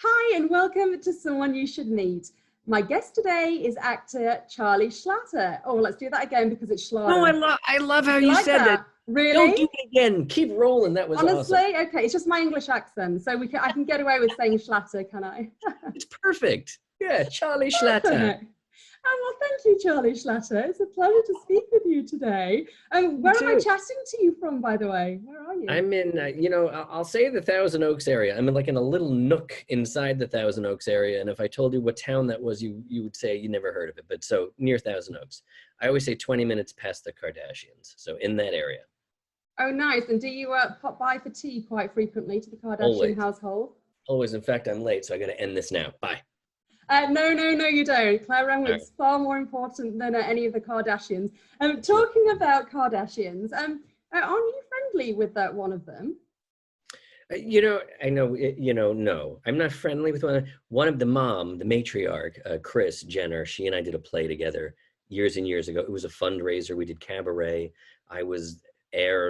Hi and welcome to Someone You Should Meet. My guest today is actor Charlie Schlatter. Oh, let's do that again because it's No, Schlatter. I love how You you like said that. that? Really? Don't do it again. Keep rolling. That was awesome. Honestly? Okay, it's just my English accent. So I can get away with saying Schlatter, can I? It's perfect. Yeah, Charlie Schlatter. Perfect. Well, thank you, Charlie Schlatter. It's a pleasure to speak with you today. Me Where am I too. chatting to you from, by the way? Where are you? I'm in, I'll say the Thousand Oaks area. I'm in like in a little nook inside the Thousand Oaks area. And if I told you what town that was, you would say you never heard of it. But so near Thousand Oaks. I always say 20 minutes past the Kardashians. So in that area. Oh, nice. And do you pop by for tea quite frequently to the Kardashian Always. household? Always. In fact, I'm late, so I got to end this now. Bye. No, you don't. Claire Renwick's far more important than any of the Kardashians. Talking about Kardashians, aren't you friendly with that one of them? I know, no, I'm not friendly with one of the mom, the matriarch, Kris Jenner. She and I did a play together years and years ago. It was a fundraiser. We did cabaret. I was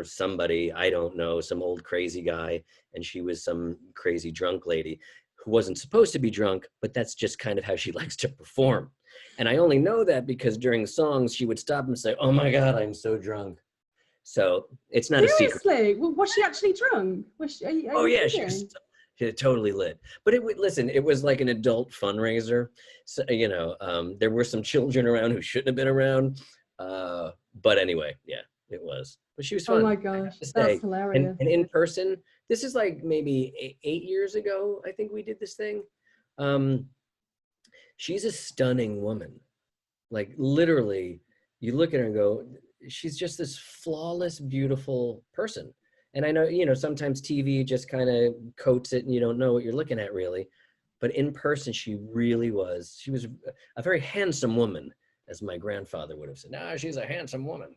somebody, I don't know, some old crazy guy, and she was some crazy drunk lady who wasn't supposed to be drunk, but that's just kind of how she likes to perform. And I only know that because during songs, she would stop and say, "Oh my God, I'm so drunk." So it's not a secret. Seriously? Well, was she actually drunk? Oh yeah, she was totally lit. But listen, it was like an adult fundraiser. So, there were some children around who shouldn't have been around. But anyway, yeah, it was. But she was fun. Oh my gosh, that's hilarious. And in person, this is like maybe 8 years ago, I think we did this thing. She's a stunning woman. Like literally, you look at her and go, she's just this flawless, beautiful person. And I know, sometimes TV just kind of coats it and you don't know what you're looking at really. But in person, she was a very handsome woman, as my grandfather would have said. "Nah, she's a handsome woman."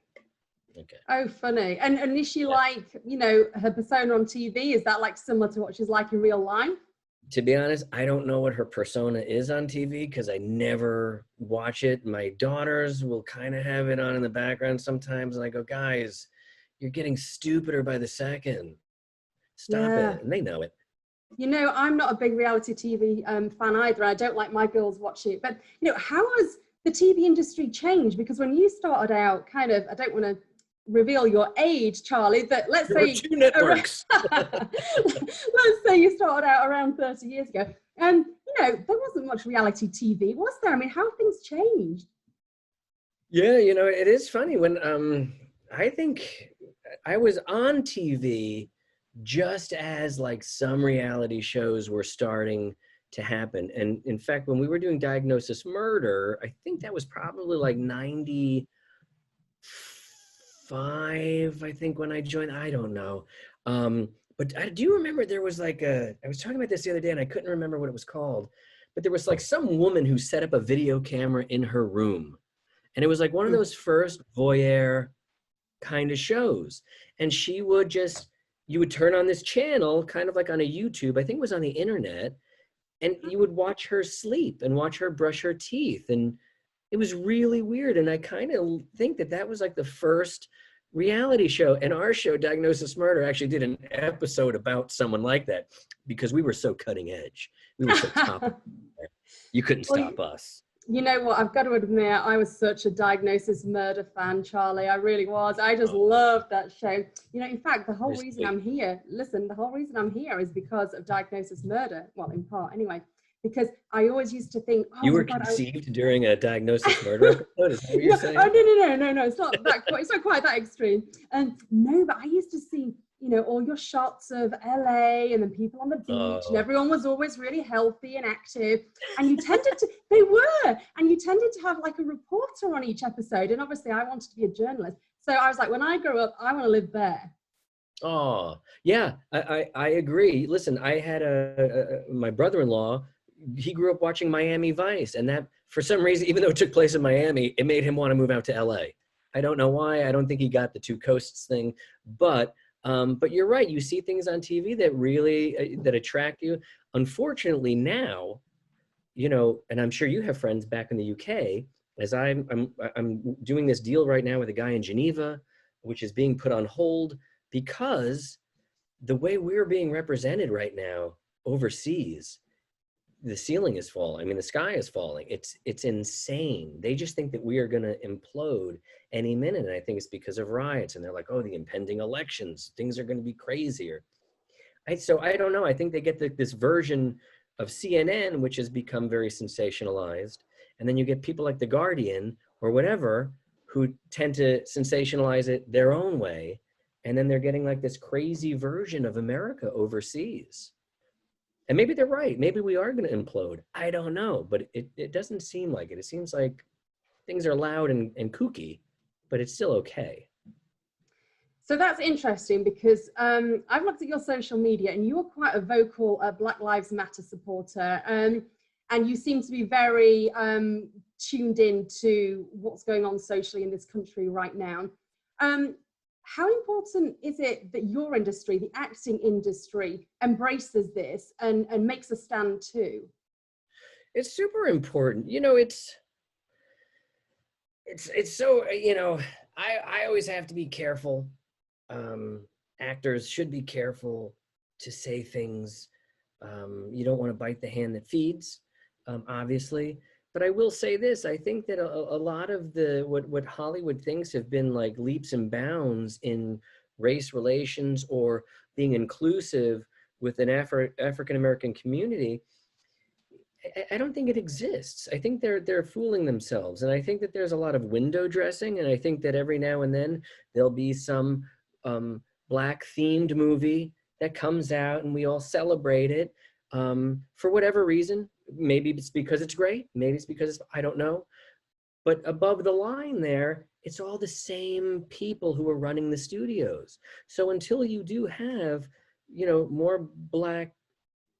Okay. Oh, funny. And is she like, her persona on TV, is that like similar to what she's like in real life? To be honest, I don't know what her persona is on TV because I never watch it. My daughters will kind of have it on in the background sometimes. And I go, "Guys, you're getting stupider by the second. Stop it." And they know it. I'm not a big reality TV fan either. I don't like my girls watching it. But, how has the TV industry changed? Because when you started out, I don't want to reveal your age, Charlie, but let's say 2 networks. Let's say you started out around 30 years ago. And, there wasn't much reality TV, was there? I mean, how have things changed? Yeah, it is funny when I think I was on TV just as like some reality shows were starting to happen. And in fact, when we were doing Diagnosis Murder, I think that was probably like 95, I think, when I joined. I don't know. But I do remember there was like I was talking about this the other day and I couldn't remember what it was called, but there was like some woman who set up a video camera in her room. And it was like one of those first voyeur kind of shows. And she would you would turn on this channel, kind of like on a YouTube, I think it was on the internet, and you would watch her sleep and watch her brush her teeth. And it was really weird. And I kind of think that was like the first reality show. And our show, Diagnosis Murder, actually did an episode about someone like that because we were so cutting edge. We were so top. You couldn't stop us. You know what? I've got to admit, I was such a Diagnosis Murder fan, Charlie. I really was. I just loved that show. In fact, the whole reason I'm here, is because of Diagnosis Murder. Well, in part anyway, because I always used to think, you were conceived during a Diagnosis Murder episode? Is that what you're saying? Oh, no. It's not that quite, it's not quite that extreme. No, but I used to see, all your shots of LA and then people on the beach and everyone was always really healthy and active. And you tended to have like a reporter on each episode. And obviously I wanted to be a journalist. So I was like, when I grow up, I want to live there. Oh, yeah, I agree. Listen, I had my brother-in-law, he grew up watching Miami Vice. And that, for some reason, even though it took place in Miami, it made him want to move out to LA. I don't know why. I don't think he got the two coasts thing. But you're right. You see things on TV that really that attract you. Unfortunately, now, and I'm sure you have friends back in the UK. As I'm doing this deal right now with a guy in Geneva, which is being put on hold because the way we're being represented right now overseas the ceiling is falling. I mean, the sky is falling. It's insane. They just think that we are going to implode any minute. And I think it's because of riots. And they're like, oh, the impending elections, things are going to be crazier. So I don't know. I think they get this version of CNN, which has become very sensationalized. And then you get people like The Guardian or whatever who tend to sensationalize it their own way. And then they're getting like this crazy version of America overseas. And maybe they're right. Maybe we are going to implode. I don't know. But it doesn't seem like it. It seems like things are loud and kooky, but it's still okay. So that's interesting because I've looked at your social media and you are quite a vocal Black Lives Matter supporter. And you seem to be very tuned in to what's going on socially in this country right now. How important is it that your industry, the acting industry, embraces this and makes a stand too? It's super important. You know, it's so, you know, I always have to be careful. Actors should be careful to say things. You don't want to bite the hand that feeds, obviously. But I will say this, I think that a lot of what Hollywood thinks have been like leaps and bounds in race relations or being inclusive with an African-American community, I don't think it exists. I think they're fooling themselves. And I think that there's a lot of window dressing. And I think that every now and then there'll be some Black themed movie that comes out and we all celebrate it for whatever reason. Maybe it's because it's great. Maybe it's because I don't know. But above the line there, it's all the same people who are running the studios. So until you do have, you know, more Black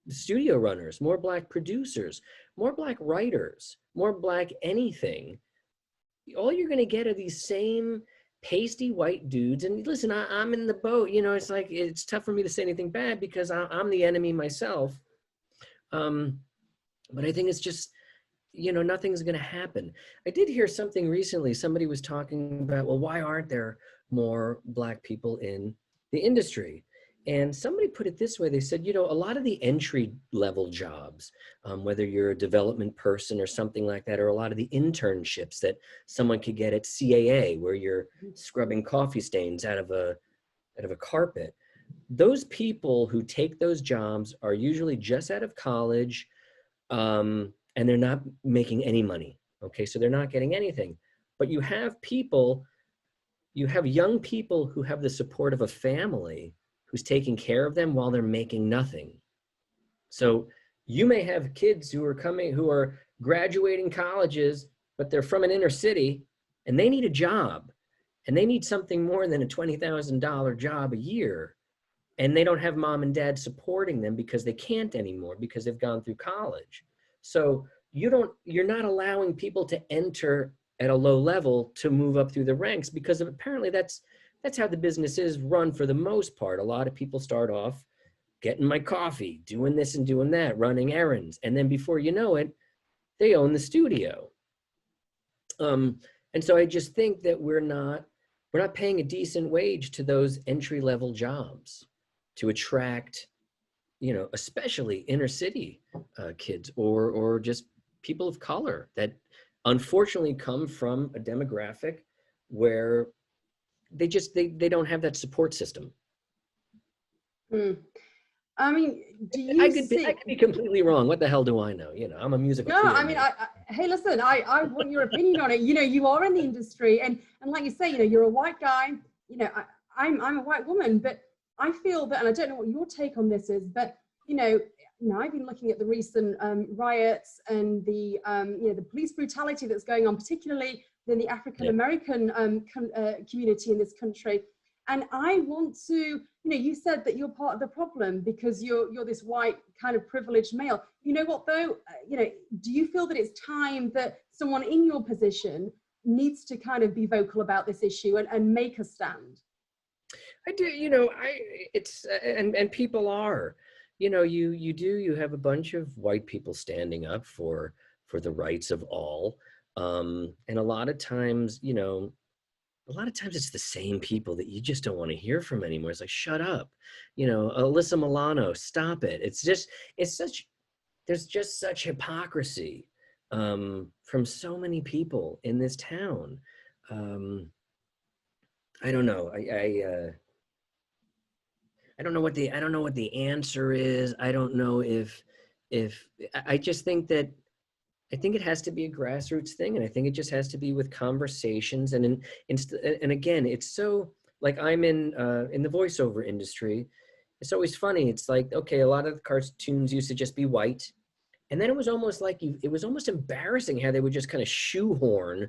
studio runners, more Black producers, more Black writers, more Black anything, all you're going to get are these same pasty white dudes. And listen, I'm in the boat. You know, it's like, it's tough for me to say anything bad because I'm the enemy myself. But I think it's just, you know, nothing's going to happen. I did hear something recently. Somebody was talking about, well, why aren't there more Black people in the industry? And somebody put it this way. They said, you know, a lot of the entry level jobs, whether you're a development person or something like that, or a lot of the internships that someone could get at CAA, where you're scrubbing coffee stains out of a carpet. Those people who take those jobs are usually just out of college, and they're not making any money. Okay, so they're not getting anything. But you have young people who have the support of a family who's taking care of them while they're making nothing. So you may have kids who are graduating colleges, but they're from an inner city and they need a job and they need something more than a $20,000 job a year. And they don't have mom and dad supporting them because they can't anymore because they've gone through college. So you're not allowing people to enter at a low level to move up through the ranks, because apparently that's how the business is run for the most part. A lot of people start off getting my coffee, doing this and doing that, running errands. And then before you know it, they own the studio. And so I just think that we're not paying a decent wage to those entry level jobs to attract, you know, especially inner city kids or just people of color that unfortunately come from a demographic where they don't have that support system. I mean, I could be completely wrong. What the hell do I know? You know, I'm a musical theater. No, I mean, hey, listen, I want your opinion on it. You know, you are in the industry, and like you say, you know, you're a white guy. You know, I'm a white woman, but I feel that, and I don't know what your take on this is, but you know, I've been looking at the recent riots and the you know, the police brutality that's going on, particularly in the African American community in this country. And I want to, you know, you said that you're part of the problem because you're this white kind of privileged male. You know what though, you know, do you feel that it's time that someone in your position needs to kind of be vocal about this issue and make a stand? I do, you know, and people are, you know, you have a bunch of white people standing up for the rights of all. And a lot of times, you know, it's the same people that you just don't want to hear from anymore. It's like, shut up, you know, Alyssa Milano, stop it. It's such there's just such hypocrisy from so many people in this town. I don't know. I don't know what the answer is. I don't know if I just think that I think it has to be a grassroots thing, and I think it just has to be with conversations. And and again, it's so like I'm in the voiceover industry. It's always funny. It's like, okay, a lot of the cartoons used to just be white, and then it was almost like it was almost embarrassing how they would just kind of shoehorn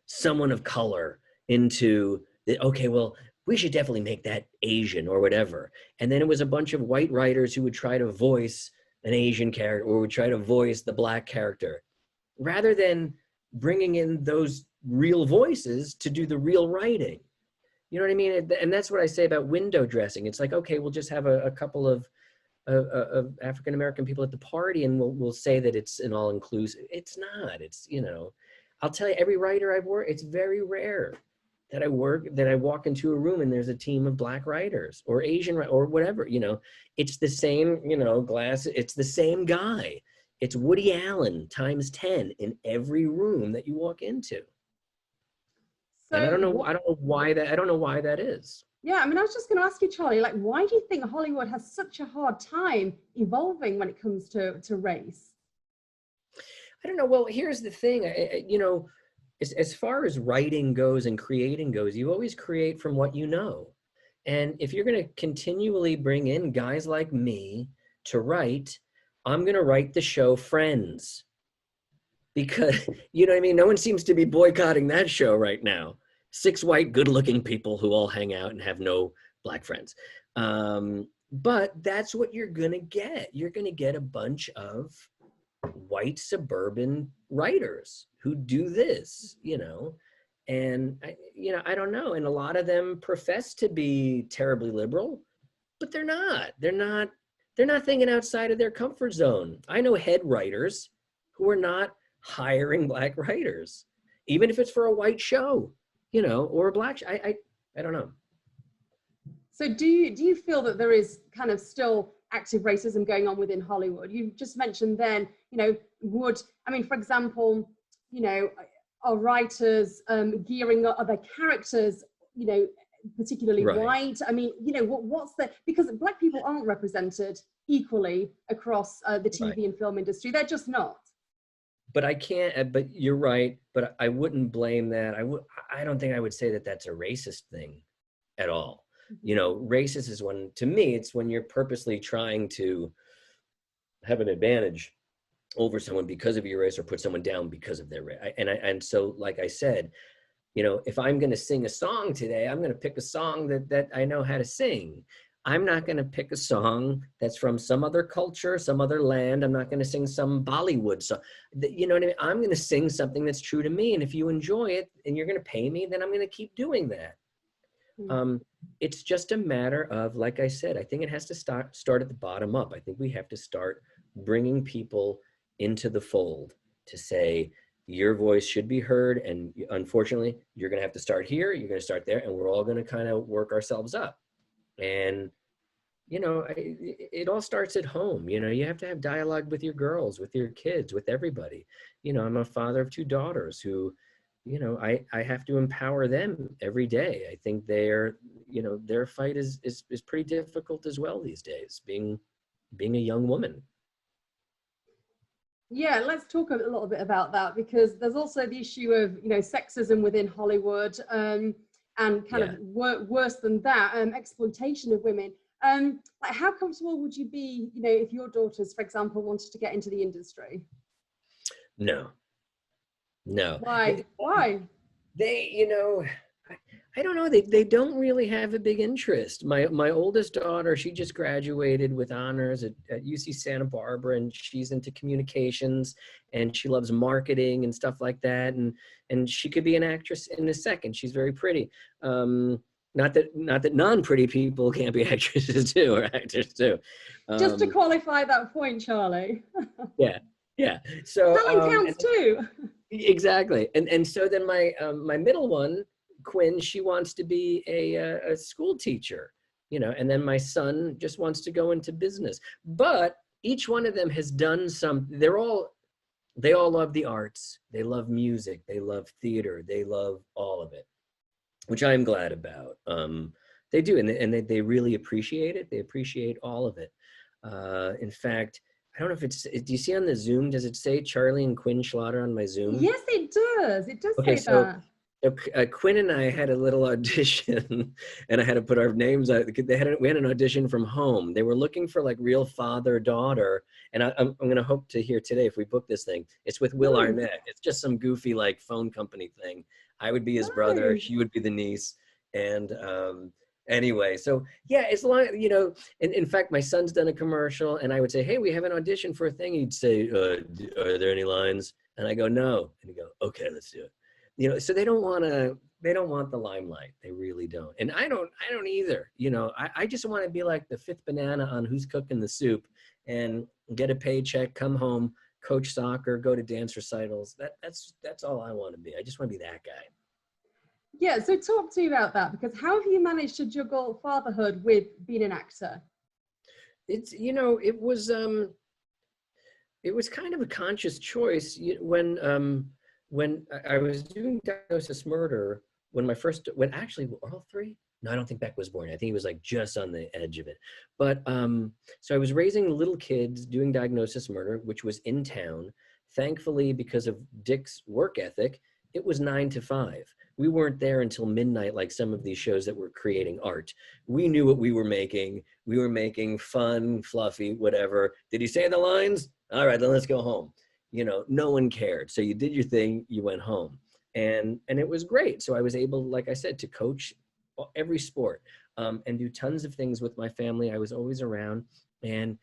someone of color into the, okay, well, we should definitely make that Asian or whatever. And then it was a bunch of white writers who would try to voice an Asian character or would try to voice the Black character, rather than bringing in those real voices to do the real writing. You know what I mean? And that's what I say about window dressing. It's like, okay, we'll just have a couple of African-American people at the party and we'll say that it's an all-inclusive. It's not. It's, you know, I'll tell you, every writer I've worked, it's very rare that I walk into a room and there's a team of Black writers or Asian or whatever, you know. It's the same, you know, it's the same guy. It's Woody Allen times 10 in every room that you walk into. So and I don't know why that is. Yeah, I mean, I was just going to ask you, Charlie, like, why do you think Hollywood has such a hard time evolving when it comes to race? I don't know. Well, here's the thing, you know, as far as writing goes and creating goes, you always create from what you know. And if you're going to continually bring in guys like me to write, I'm going to write the show Friends. Because, you know what I mean? No one seems to be boycotting that show right now. 6 white, good-looking people who all hang out and have no Black friends. But that's what you're going to get. You're going to get a bunch of white suburban writers who do this, you know. And, I don't know. And a lot of them profess to be terribly liberal, but they're not. They're not thinking outside of their comfort zone. I know head writers who are not hiring Black writers, even if it's for a white show, you know, or a Black show. I don't know. So do you feel that there is kind of still active racism going on within Hollywood? You just mentioned then, you know, for example, you know, are writers gearing up other characters, you know, particularly right. White? I mean, you know, because Black people aren't represented equally across the TV right. and film industry. They're just not. But I can't, but you're right, but I wouldn't blame that. I don't think I would say that that's a racist thing at all. You know, racist is when, to me, it's when you're purposely trying to have an advantage over someone because of your race or put someone down because of their race. And so, like I said, you know, if I'm going to sing a song today, I'm going to pick a song that I know how to sing. I'm not going to pick a song that's from some other culture, some other land. I'm not going to sing some Bollywood song. You know what I mean? I'm going to sing something that's true to me. And if you enjoy it and you're going to pay me, then I'm going to keep doing that. It's just a matter of, like I said, I think it has to start at the bottom up. I think we have to start bringing people into the fold to say, your voice should be heard. And unfortunately, you're going to have to start here. You're going to start there. And we're all going to kind of work ourselves up. And, you know, it all starts at home. You know, you have to have dialogue with your girls, with your kids, with everybody. You know, I'm a father of 2 daughters who, you know, I have to empower them every day. I think their fight is pretty difficult as well these days, being a young woman. Yeah, let's talk a little bit about that, because there's also the issue of, you know, sexism within Hollywood. And kind of worse than that, exploitation of women. Like, how comfortable would you be, you know, if your daughters, for example, wanted to get into the industry? No. Why? Why? They, you know, I don't know. They don't really have a big interest. My oldest daughter, she just graduated with honors at UC Santa Barbara, and she's into communications, and she loves marketing and stuff like that. And she could be an actress in a second. She's very pretty. Not that non-pretty people can't be actresses too, or actors too. Just to qualify that point, Charlie. Yeah. So talent counts too. Exactly. And so then my middle one, Quinn, she wants to be a school teacher, you know, and then my son just wants to go into business. But each one of them has done they all love the arts. They love music. They love theater. They love all of it, which I'm glad about. They do, and they really appreciate it. They appreciate all of it. In fact, I don't know if do you see on the Zoom, does it say Charlie and Quinn Schlatter on my Zoom? Yes, it does. It does Okay, say so that. Quinn and I had a little audition, and I had to put our names out. We had an audition from home. They were looking for like real father-daughter, and I'm going to hope to hear today if we book this thing. It's with Will Arnett. It's just some goofy like phone company thing. I would be his brother. She would be the niece. And anyway, so yeah, as long, you know, in fact, my son's done a commercial, and I would say, hey, we have an audition for a thing. He'd say, are there any lines? And I go, no. And he'd go, okay, let's do it. You know, so they don't want the limelight. They really don't. And I don't either. You know, I just want to be like the fifth banana on Who's Cooking the Soup and get a paycheck, come home, coach soccer, go to dance recitals. That's all I want to be. I just want to be that guy. Yeah, so talk to me about that, because how have you managed to juggle fatherhood with being an actor? It's, you know, it was kind of a conscious choice when I was doing Diagnosis Murder, when actually all three? No, I don't think Beck was born. I think he was like just on the edge of it. But so I was raising little kids doing Diagnosis Murder, which was in town. Thankfully, because of Dick's work ethic, it was 9 to 5. We weren't there until midnight, like some of these shows that were creating art. We knew what we were making. We were making fun, fluffy, whatever. Did he say the lines? All right, then let's go home. You know, no one cared. So you did your thing, you went home. And it was great. So I was able, like I said, to coach every sport and do tons of things with my family. I was always around. And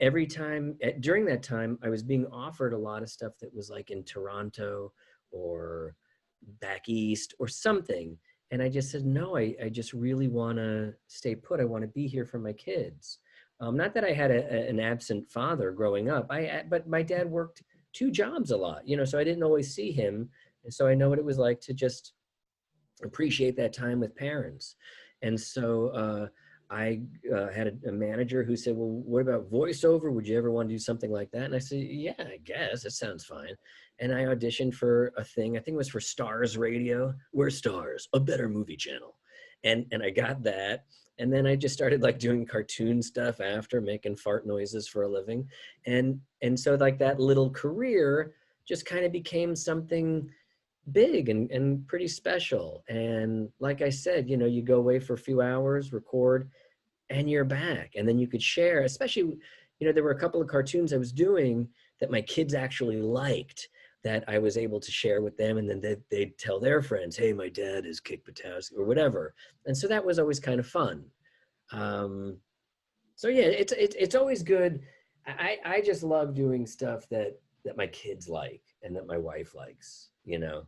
every time, during that time, I was being offered a lot of stuff that was like in Toronto or back east or something. And I just said, no, I just really want to stay put. I want to be here for my kids. Not that I had an absent father growing up, but my dad worked 2 jobs a lot, you know, so I didn't always see him. And so I know what it was like to just appreciate that time with parents. And so I had a manager who said, well, what about voiceover? Would you ever want to do something like that? And I said, yeah, I guess, it sounds fine. And I auditioned for a thing, I think it was for Stars Radio. We're Stars, a better movie channel. And I got that. And then I just started like doing cartoon stuff after, making fart noises for a living. And so like that little career just kind of became something big and pretty special. And like I said, you know, you go away for a few hours, record, and you're back. And then you could share, especially, you know, there were a couple of cartoons I was doing that my kids actually liked that I was able to share with them. And then they'd tell their friends, hey, my dad is Kick Patowski or whatever. And so that was always kind of fun. So yeah, it's always good. I just love doing stuff that my kids like and that my wife likes, you know.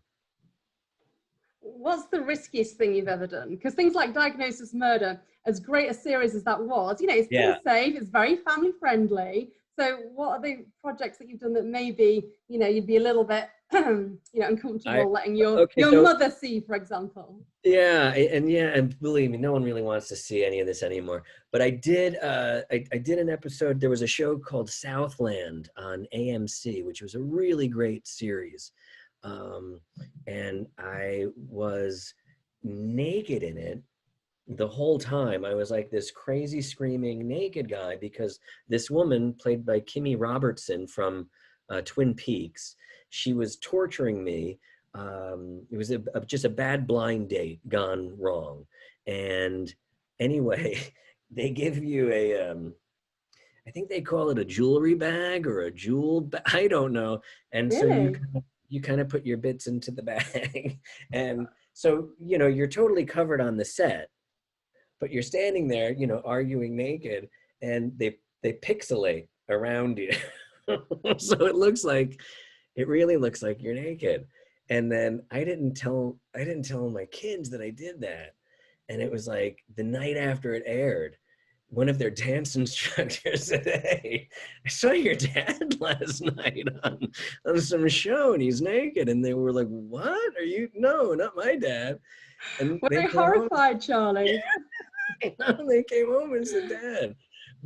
What's the riskiest thing you've ever done? Because things like Diagnosis Murder, as great a series as that was, you know, it's pretty safe, it's very family friendly. So what are the projects that you've done that maybe, you know, you'd be a little bit, you know, uncomfortable letting your mother see, for example? Yeah, and believe me, no one really wants to see any of this anymore. But I did an episode. There was a show called Southland on AMC, which was a really great series, and I was naked in it the whole time. I was like this crazy screaming naked guy because this woman played by Kimmy Robertson from Twin Peaks, she was torturing me. It was just a bad blind date gone wrong. And anyway, they give you I think they call it a jewelry bag or a jewel bag, I don't know. And really? So you kind of put your bits into the bag. And so, you know, you're totally covered on the set, but you're standing there, you know, arguing naked, and they pixelate around you. So it really looks like you're naked. And then I didn't tell my kids that I did that. And it was like the night after it aired, one of their dance instructors said, hey, I saw your dad last night on some show and he's naked. And they were like, what? Are you? No, not my dad. And were they horrified, Charlie? They came home and said, Dad,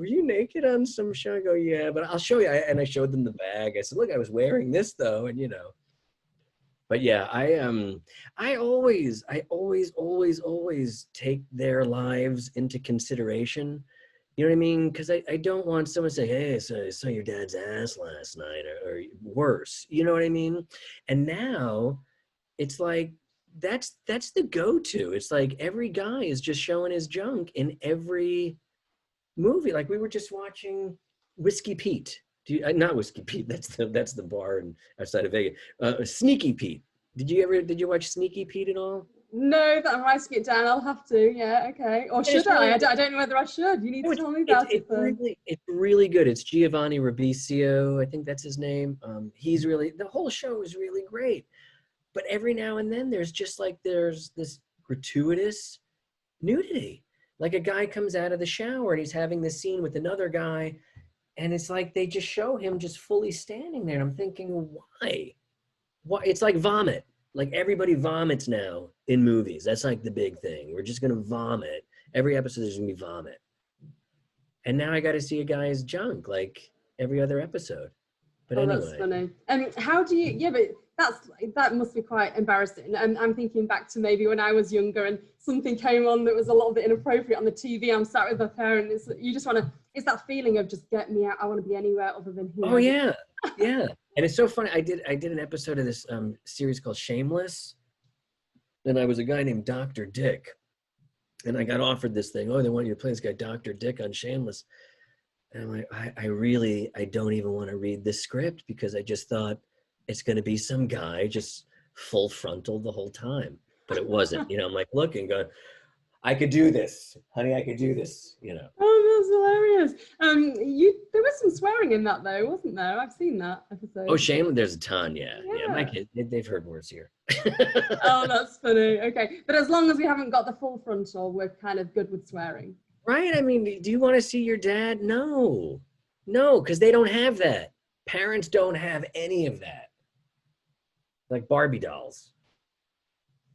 were you naked on some show? I go, yeah, but I'll show you. And I showed them the bag. I said, look, I was wearing this though. And, you know, but yeah, I always take their lives into consideration. You know what I mean? Because I don't want someone to say, hey, so I saw your dad's ass last night, or worse. You know what I mean? And now it's like, that's the go-to. It's like every guy is just showing his junk in every movie. Like we were just watching Whiskey Pete. Not Whiskey Pete. That's the bar outside of Vegas. Sneaky Pete. Did you watch Sneaky Pete at all? No, that I'm writing it down. I'll have to. Yeah, okay. Or should I? I don't know whether I should. You need to tell me about it first. It's really good. It's Giovanni Ribisi, I think that's his name. He's really, the whole show is really great. But every now and then there's this gratuitous nudity. Like a guy comes out of the shower and he's having this scene with another guy, and it's like they just show him just fully standing there. And I'm thinking, why? Why? It's like vomit. Like everybody vomits now in movies. That's like the big thing. We're just gonna vomit. Every episode there's gonna be vomit. And now I got to see a guy's junk like every other episode. But anyway. That's funny. And how do you? Yeah, but that must be quite embarrassing. And I'm thinking back to maybe when I was younger and something came on that was a little bit inappropriate on the TV. I'm sat with my parents. You just want to. It's that feeling of just get me out. I want to be anywhere other than here. Oh yeah, yeah. And it's so funny. I did an episode of this series called Shameless, and I was a guy named Dr. Dick, and I got offered this thing. Oh, they want you to play this guy Dr. Dick on Shameless. And I'm like, I don't even want to read this script because I just thought it's going to be some guy just full frontal the whole time. But it wasn't. You know, I'm like looking, going, I could do this, honey. I could do this. You know. Oh, that's hilarious. There was some swearing in that though, wasn't there? I've seen that episode. Oh, Shameless. There's a ton. Yeah. My kids, they've heard words here. Oh, that's funny. Okay, but as long as we haven't got the full frontal, we're kind of good with swearing. Right? I mean, do you want to see your dad? No, because they don't have that. Parents don't have any of that. Like Barbie dolls.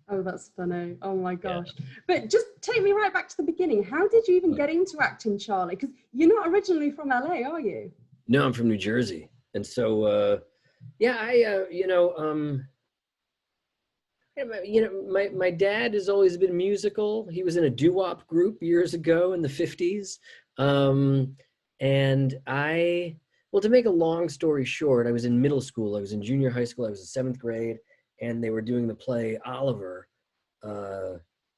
Oh, that's funny. Oh my gosh. Yeah. But just take me right back to the beginning. How did you even get into acting, Charlie? Because you're not originally from LA, are you? No, I'm from New Jersey. And so, my dad has always been musical. He was in a doo-wop group years ago in the 50s. To make a long story short, I was in middle school. I was in junior high school. I was in 7th grade, and they were doing the play Oliver.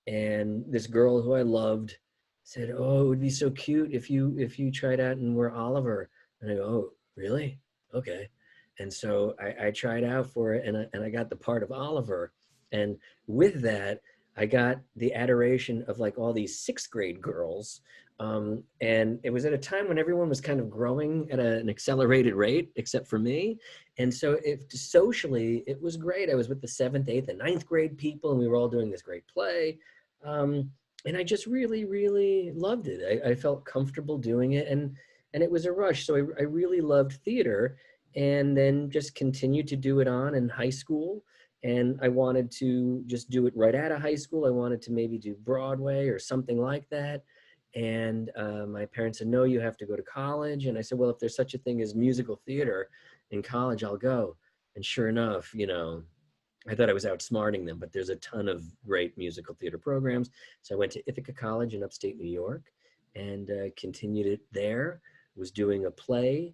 And this girl who I loved said, oh, it would be so cute if you tried out and were Oliver. And I go, oh, really? Okay. And so I tried out for it, and I got the part of Oliver. And with that, I got the adoration of like all these 6th grade girls. And it was at a time when everyone was kind of growing at an accelerated rate, except for me. And so socially, it was great. I was with the 7th, 8th, and 9th grade people, and we were all doing this great play. And I just really, really loved it. I felt comfortable doing it, and it was a rush. So I really loved theater, and then just continued to do it on in high school. And I wanted to just do it right out of high school. I wanted to maybe do Broadway or something like that. And my parents said, no, you have to go to college. And I said, well, if there's such a thing as musical theater in college, I'll go. And sure enough, I thought I was outsmarting them, but there's a ton of great musical theater programs. So I went to Ithaca College in upstate New York and continued it there. Was doing a play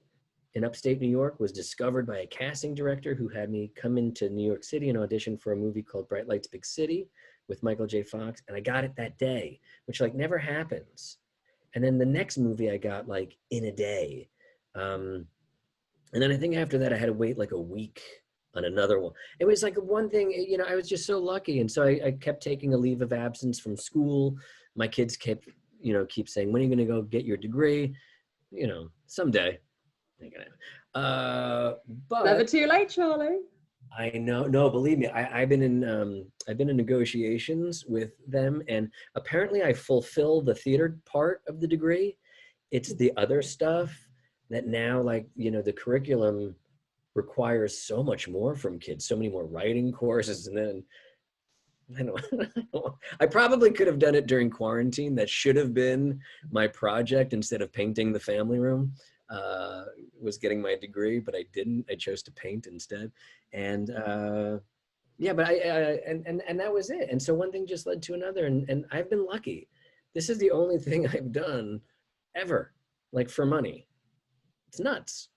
in upstate New York, was discovered by a casting director who had me come into New York City and audition for a movie called Bright Lights, Big City with Michael J. Fox. And I got it that day, which like never happens. And then the next movie I got like in a day. And then I think after that I had to wait like a week on another one. It was like one thing, I was just so lucky. And so I kept taking a leave of absence from school. My kids kept, keep saying, when are you going to go get your degree? Someday. But never too late, Charlie. I know. No, believe me, I've been in negotiations with them, and apparently I fulfill the theater part of the degree. It's the other stuff that now, like, the curriculum requires so much more from kids, so many more writing courses, and then I probably could have done it during quarantine. That should have been my project instead of painting the family room. Was getting my degree, but I didn't. I chose to paint instead. And yeah, but and that was it. And so one thing just led to another, and I've been lucky. This is the only thing I've done ever, like, for money. It's nuts.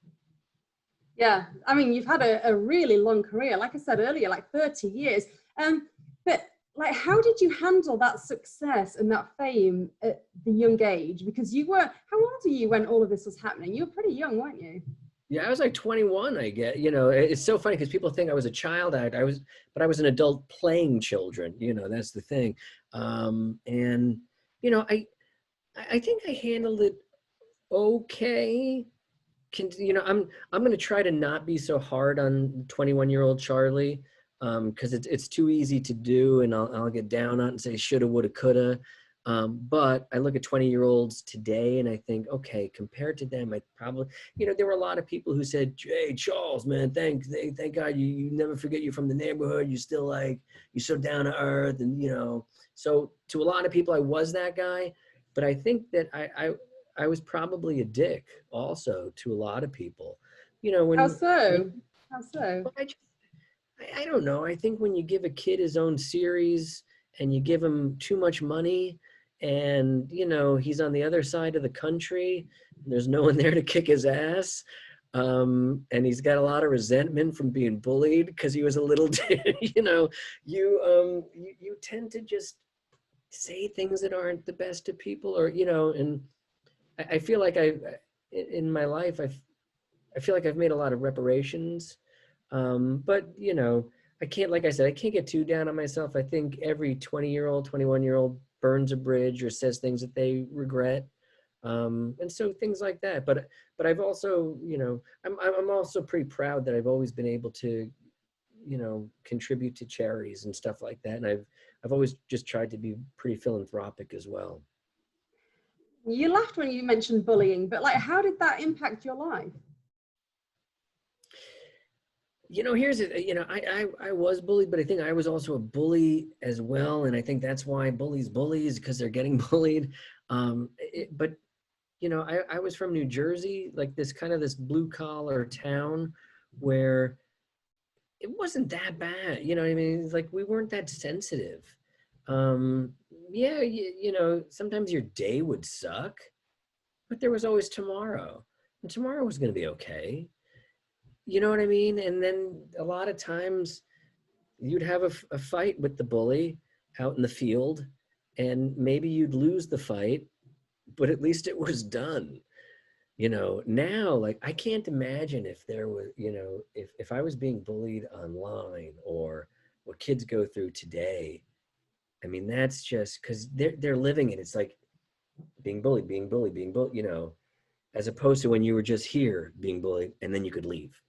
Yeah, I mean, you've had a really long career, like I said earlier, like 30 years. But like, how did you handle that success and that fame at the young age? Because how old are you when all of this was happening? You were pretty young, weren't you? Yeah, I was like 21, I get. It's so funny because people think I was a child actor. But I was an adult playing children. That's the thing. And I think I handled it okay. I'm going to try to not be so hard on 21-year-old Charlie, because it's too easy to do, and I'll get down on it and say shoulda, woulda, coulda. But I look at 20-year-olds today and I think, okay, compared to them, I probably, there were a lot of people who said, "Hey, Charles, man, thank God you never forget you're from the neighborhood. You still you're so down to earth." And, so to a lot of people, I was that guy. But I think that I was probably a dick also to a lot of people. How so? I don't know. I think when you give a kid his own series and you give him too much money, and he's on the other side of the country, and there's no one there to kick his ass, and he's got a lot of resentment from being bullied because he was a little you tend to just say things that aren't the best of people, or and I feel like in my life I feel like I've made a lot of reparations, but I can't, like I said, I can't get too down on myself. I think every 20-year-old, 21-year-old burns a bridge or says things that they regret, and so things like that. But I've also, I'm also pretty proud that I've always been able to, contribute to charities and stuff like that, and I've always just tried to be pretty philanthropic as well. You laughed when you mentioned bullying, but like, how did that impact your life? Here's it. I was bullied, but I think I was also a bully as well, and I think that's why bullies because they're getting bullied. But I was from New Jersey, like this blue collar town where it wasn't that bad. You know what I mean? It's like we weren't that sensitive. Yeah, sometimes your day would suck, but there was always tomorrow, and tomorrow was going to be okay. You know what I mean? And then a lot of times you'd have a fight with the bully out in the field, and maybe you'd lose the fight, but at least it was done. Now, like, I can't imagine if there was, if I was being bullied online, or what kids go through today. I mean, that's just because they're living it. It's like being bullied, as opposed to when you were just here being bullied and then you could leave.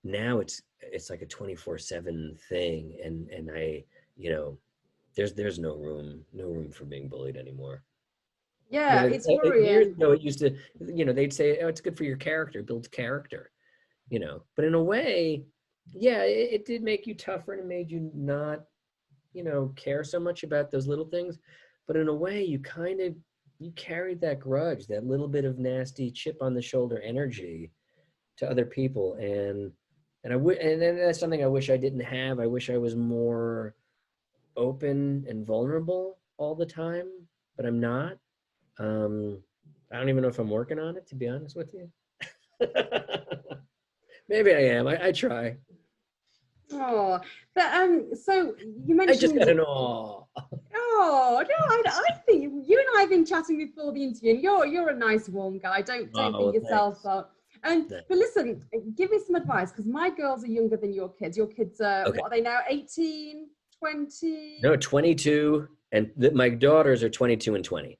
Now it's like a 24/7 thing, and I, there's no room for being bullied anymore. Yeah, it's worrying. Years ago, it used to, they'd say, "Oh, it's good for your character, builds character," But in a way, yeah, it did make you tougher, and it made you not, care so much about those little things. But in a way, you carried that grudge, that little bit of nasty chip on the shoulder energy to other people, and then that's something I wish I didn't have. I wish I was more open and vulnerable all the time, but I'm not. I don't even know if I'm working on it, to be honest with you. Maybe I am. I try. Oh, but so you mentioned. I just got an aw. Oh no, I think you and I have been chatting before the interview, and you're a nice, warm guy. Don't beat yourself up. But listen, give me some advice, because my girls are younger than your kids. Your kids are, okay. What are they now? 18, 20? No, 22, and my daughters are 22 and 20.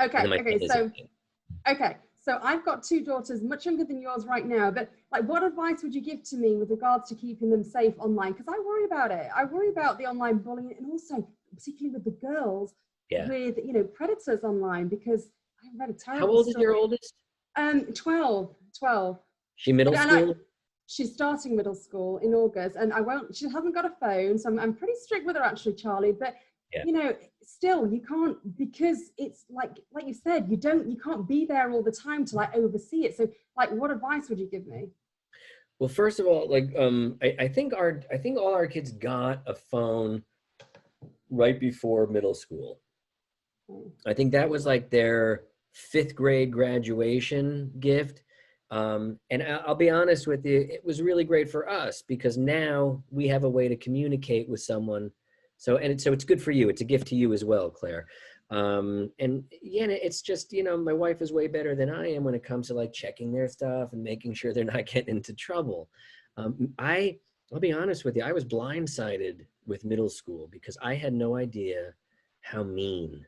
Okay, so I've got two daughters much younger than yours right now, but like, what advice would you give to me with regards to keeping them safe online? Because I worry about it. I worry about the online bullying, and also particularly with the girls, with predators online, because I read a terrible How old is your oldest? 12. She middle school? she's starting middle school in August, and she hasn't got a phone, so I'm pretty strict with her actually, Charlie, but Yeah. you know, still you can't, because it's like you said, you can't be there all the time to like oversee it. So like, what advice would you give me? Well, first of all, like, I think all our kids got a phone right before middle school. I think that was like their 5th grade graduation gift. And I'll be honest with you, it was really great for us because now we have a way to communicate with someone. So it's good for you. It's a gift to you as well, Claire. And yeah, it's just, you know, my wife is way better than I am when it comes to like checking their stuff and making sure they're not getting into trouble. I'll be honest with you, I was blindsided with middle school because I had no idea how mean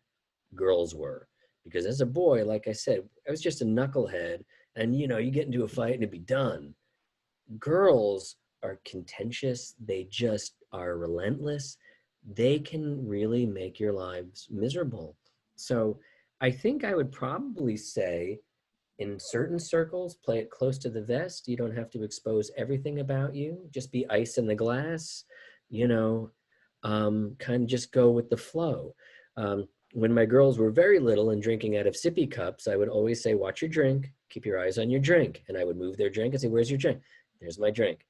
girls were. Because as a boy, like I said, I was just a knucklehead, and you know, you get into a fight and it'd be done. Girls are contentious, they just are relentless. They can really make your lives miserable. So I think I would probably say, in certain circles, play it close to the vest. You don't have to expose everything about you. Just be ice in the glass, you know, kind of just go with the flow. When my girls were very little and drinking out of sippy cups, I would always say, watch your drink, keep your eyes on your drink. And I would move their drink and say, where's your drink? There's my drink,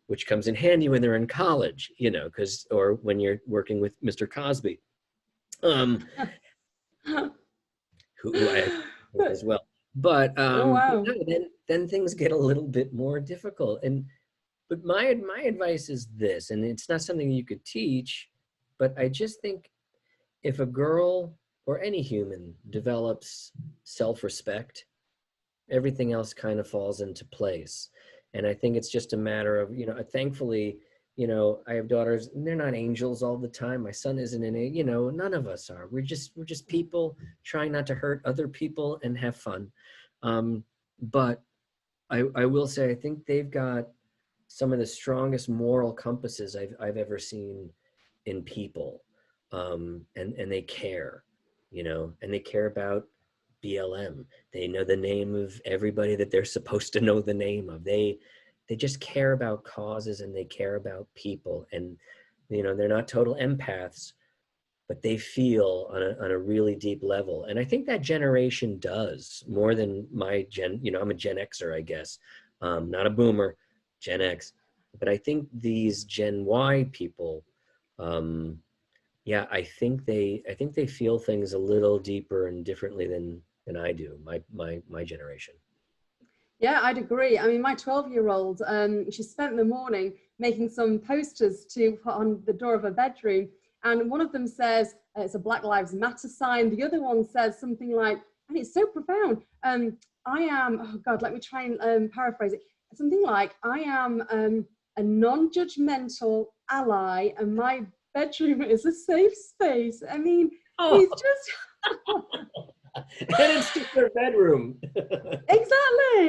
which comes in handy when they're in college, you know, or when you're working with Mr. Cosby, who I as well. But Oh, wow. then things get a little bit more difficult. But my advice is this, and it's not something you could teach, but I just think if a girl or any human develops self-respect, everything else kind of falls into place. And I think it's just a matter of, you know, thankfully, you know, I have daughters and they're not angels all the time. My son isn't you know, none of us are. We're just people trying not to hurt other people and have fun. But I will say, I think they've got some of the strongest moral compasses I've ever seen in people. And they care, you know, and they care about BLM. They know the name of everybody that they're supposed to know the name of. They just care about causes and they care about people. And, you know, they're not total empaths, but they feel on a really deep level. And I think that generation does more than my gen, you know, I'm a Gen Xer, I guess, not a boomer, Gen X. But I think these Gen Y people, yeah, I think they feel things a little deeper and differently than I do, my generation. Yeah, I'd agree. I mean, my 12-year-old, she spent the morning making some posters to put on the door of her bedroom. And one of them says, it's a Black Lives Matter sign. The other one says something like, and it's so profound, I am, oh God, let me try and paraphrase it. Something like, I am a non-judgmental ally and my bedroom is a safe space. I mean, it's just... And it's just their bedroom. Exactly.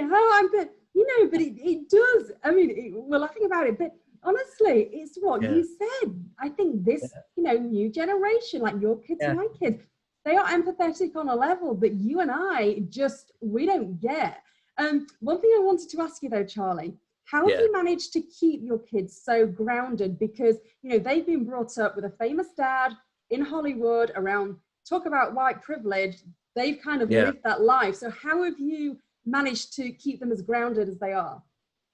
You know, but it does. I mean, we're laughing about it, but honestly, it's what you said. I think this, you know, new generation, like your kids and my kids, they are empathetic on a level that you and I we don't get. One thing I wanted to ask you though, Charlie, how have you managed to keep your kids so grounded? Because, you know, they've been brought up with a famous dad in Hollywood around, talk about white privilege. They've kind of lived that life. So how have you managed to keep them as grounded as they are?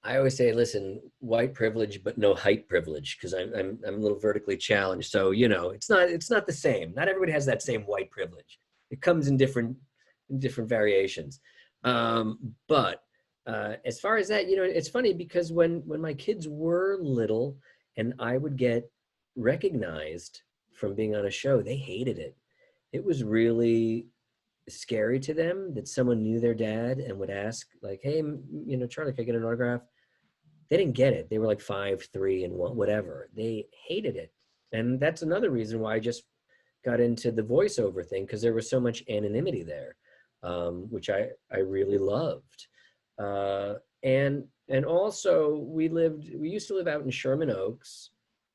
I always say, listen, white privilege, but no height privilege, because I'm a little vertically challenged. So, you know, it's not the same. Not everybody has that same white privilege. It comes in different variations. But as far as that, you know, it's funny because when my kids were little and I would get recognized from being on a show, they hated it. It was really scary to them that someone knew their dad and would ask like, hey, you know, Charlie, can I get an autograph? They didn't get it. They were like 5'3" and whatever. They hated it. And that's another reason why I just got into the voiceover thing, because there was so much anonymity there, which I really loved. And also we used to live out in Sherman Oaks,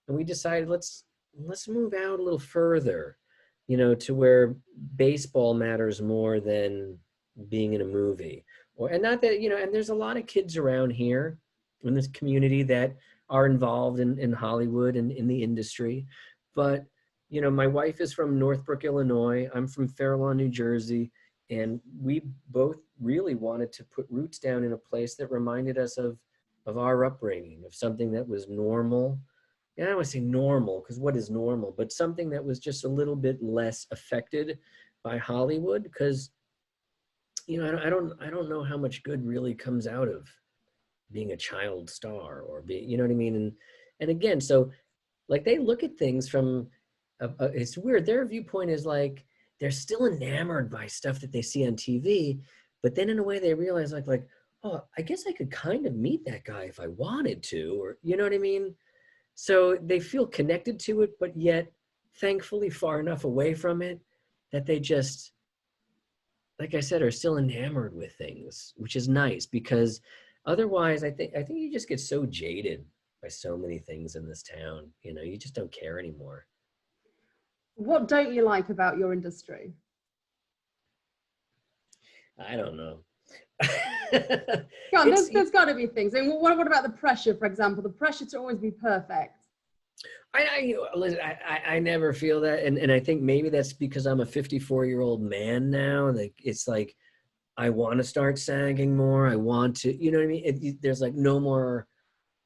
and we decided let's move out a little further, you know, to where baseball matters more than being in a movie. And not that, you know, and there's a lot of kids around here in this community that are involved in Hollywood and in the industry. But, you know, my wife is from Northbrook, Illinois. I'm from Fair Lawn, New Jersey. And we both really wanted to put roots down in a place that reminded us of our upbringing, of something that was normal. And I don't want to say normal, because what is normal, but something that was just a little bit less affected by Hollywood. Because, you know, I don't know how much good really comes out of being a child star or being, you know what I mean? And again, so like they look at things from, it's weird. Their viewpoint is like, they're still enamored by stuff that they see on TV, but then in a way they realize like, oh, I guess I could kind of meet that guy if I wanted to, or, you know what I mean? So they feel connected to it, but yet thankfully far enough away from it that they just, like I said, are still enamored with things, which is nice, because otherwise I think you just get so jaded by so many things in this town. You know, you just don't care anymore. What don't you like about your industry? I don't know. There's got to be things. And what about the pressure, for example? The pressure to always be perfect. I never feel that, and I think maybe that's because I'm a 54-year-old man now. Like it's like I want to start sagging more. I want to, you know what I mean? There's like no more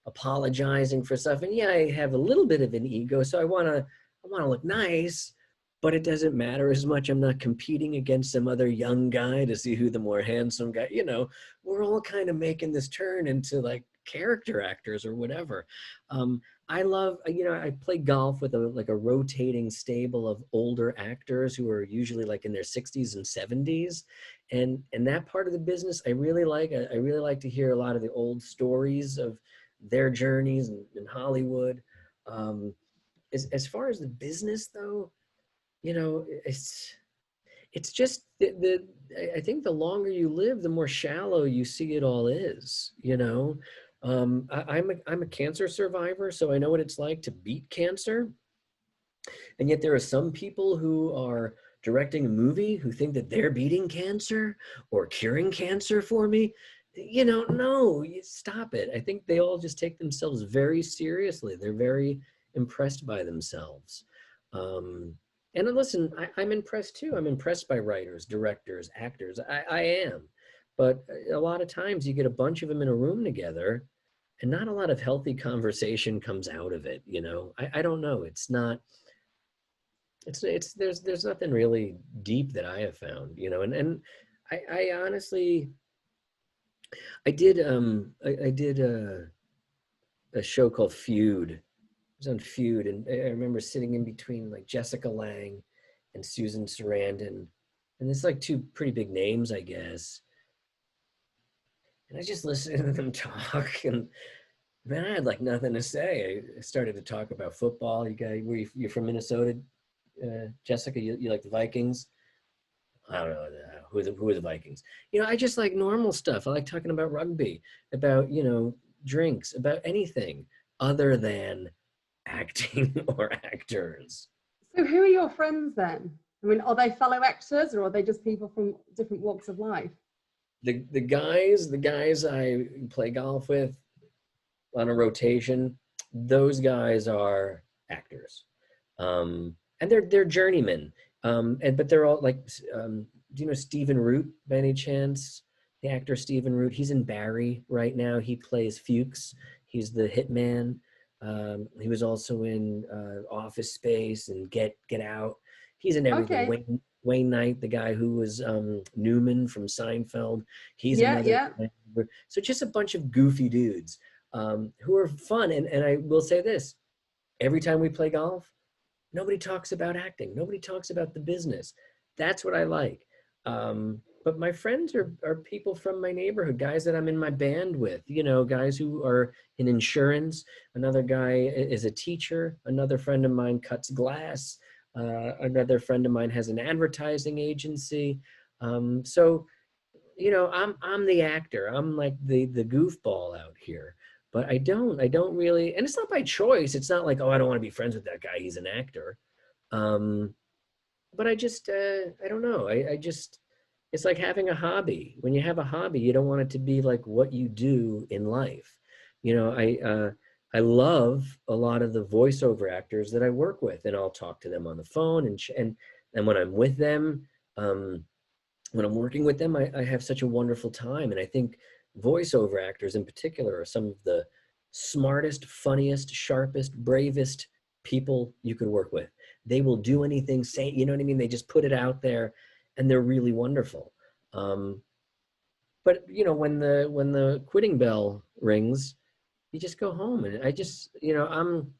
apologizing for stuff. And yeah, I have a little bit of an ego, so I want to look nice, but it doesn't matter as much. I'm not competing against some other young guy to see who the more handsome guy. You know, we're all kind of making this turn into like character actors or whatever. I love, you know, I play golf with a rotating stable of older actors who are usually like in their 60s and 70s. And that part of the business I really like. I really like to hear a lot of the old stories of their journeys in Hollywood. As far as the business though, you know, it's just I think the longer you live, the more shallow you see it all is, you know. I'm a cancer survivor, so I know what it's like to beat cancer. And yet there are some people who are directing a movie who think that they're beating cancer or curing cancer for me. You know, no, you stop it. I think they all just take themselves very seriously. They're very impressed by themselves. And listen, I'm impressed too. I'm impressed by writers, directors, actors. I am. But a lot of times you get a bunch of them in a room together and not a lot of healthy conversation comes out of it. You know, I don't know. It's not, there's nothing really deep that I have found, you know, and I honestly, I did a show called Feud. It was on Feud, and I remember sitting in between like Jessica Lange and Susan Sarandon, and it's like two pretty big names, I guess. And I just listened to them talk, and man, I had like nothing to say. I started to talk about football. You're from Minnesota, Jessica? You like the Vikings? I don't know who are the Vikings. You know, I just like normal stuff. I like talking about rugby, about, you know, drinks, about anything other than acting or actors. So who are your friends then? I mean, are they fellow actors or are they just people from different walks of life? The guys I play golf with on a rotation, those guys are actors, and they're journeymen. But they're all like, do you know Stephen Root by any chance? The actor Stephen Root. He's in Barry right now. He plays Fuchs. He's the hitman. He was also in Office Space and Get Out. He's in everything. Okay. Wayne Knight, the guy who was Newman from Seinfeld. He's another. Yeah. So just a bunch of goofy dudes who are fun. And I will say this, every time we play golf, nobody talks about acting. Nobody talks about the business. That's what I like. But my friends are people from my neighborhood, guys that I'm in my band with, you know, guys who are in insurance. Another guy is a teacher. Another friend of mine cuts glass. Another friend of mine has an advertising agency. So, you know, I'm the actor. I'm like the goofball out here. But I don't really, and it's not by choice. It's not like, oh, I don't want to be friends with that guy. He's an actor. But I just, I don't know. I just, it's like having a hobby. When you have a hobby, you don't want it to be like what you do in life. I love a lot of the voiceover actors that I work with, and I'll talk to them on the phone, and when I'm with them, when I'm working with them, I have such a wonderful time. And I think voiceover actors in particular are some of the smartest, funniest, sharpest, bravest people you could work with. They will do anything, say, you know what I mean? They just put it out there, and they're really wonderful. But when the quitting bell rings, you just go home. And I just, I'm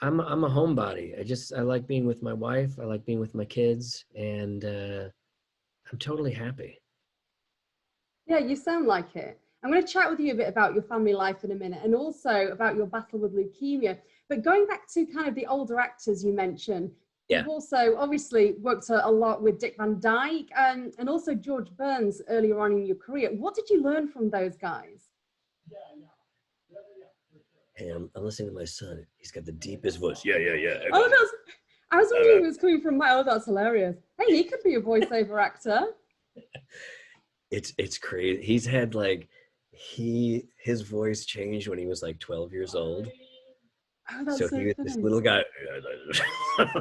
a homebody. I like being with my wife. I like being with my kids, and I'm totally happy. Yeah, you sound like it. I'm going to chat with you a bit about your family life in a minute, and also about your battle with leukemia. But going back to kind of the older actors you mentioned, you've also obviously worked a lot with Dick Van Dyke and also George Burns earlier on in your career. What did you learn from those guys? Hey, I'm listening to my son. He's got the deepest voice. Yeah. Oh, I was wondering if it was coming from my, oh, that's hilarious. Hey, he could be a voiceover actor. It's crazy. He's had his voice changed when he was 12 years old. Oh, that's so he was funny. this little guy.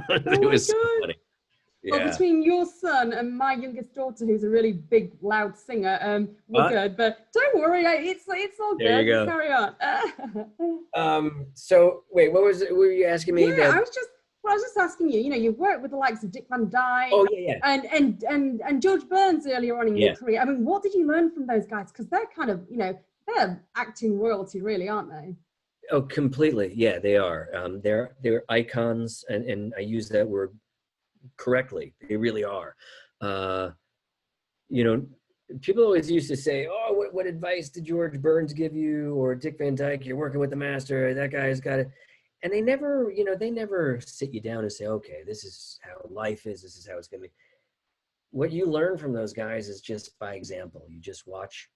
It was so funny. Yeah. Well, between your son and my youngest daughter, who's a really big, loud singer, we're good. But don't worry, it's all good. There you go. Carry on. So wait, what were you asking me? Yeah, I was just asking you. You've worked with the likes of Dick Van Dyke. Oh yeah. And George Burns earlier on in your career. I mean, what did you learn from those guys? Because they're kind of, they're acting royalty, really, aren't they? Oh, completely. Yeah, they are. They're icons, and I use that word correctly. They really are. People always used to say, oh, what advice did George Burns give you, or Dick Van Dyke? You're working with the master. That guy's got it. And they never sit you down and say, okay, this is how life is. This is how it's going to be. What you learn from those guys is just by example. You just watch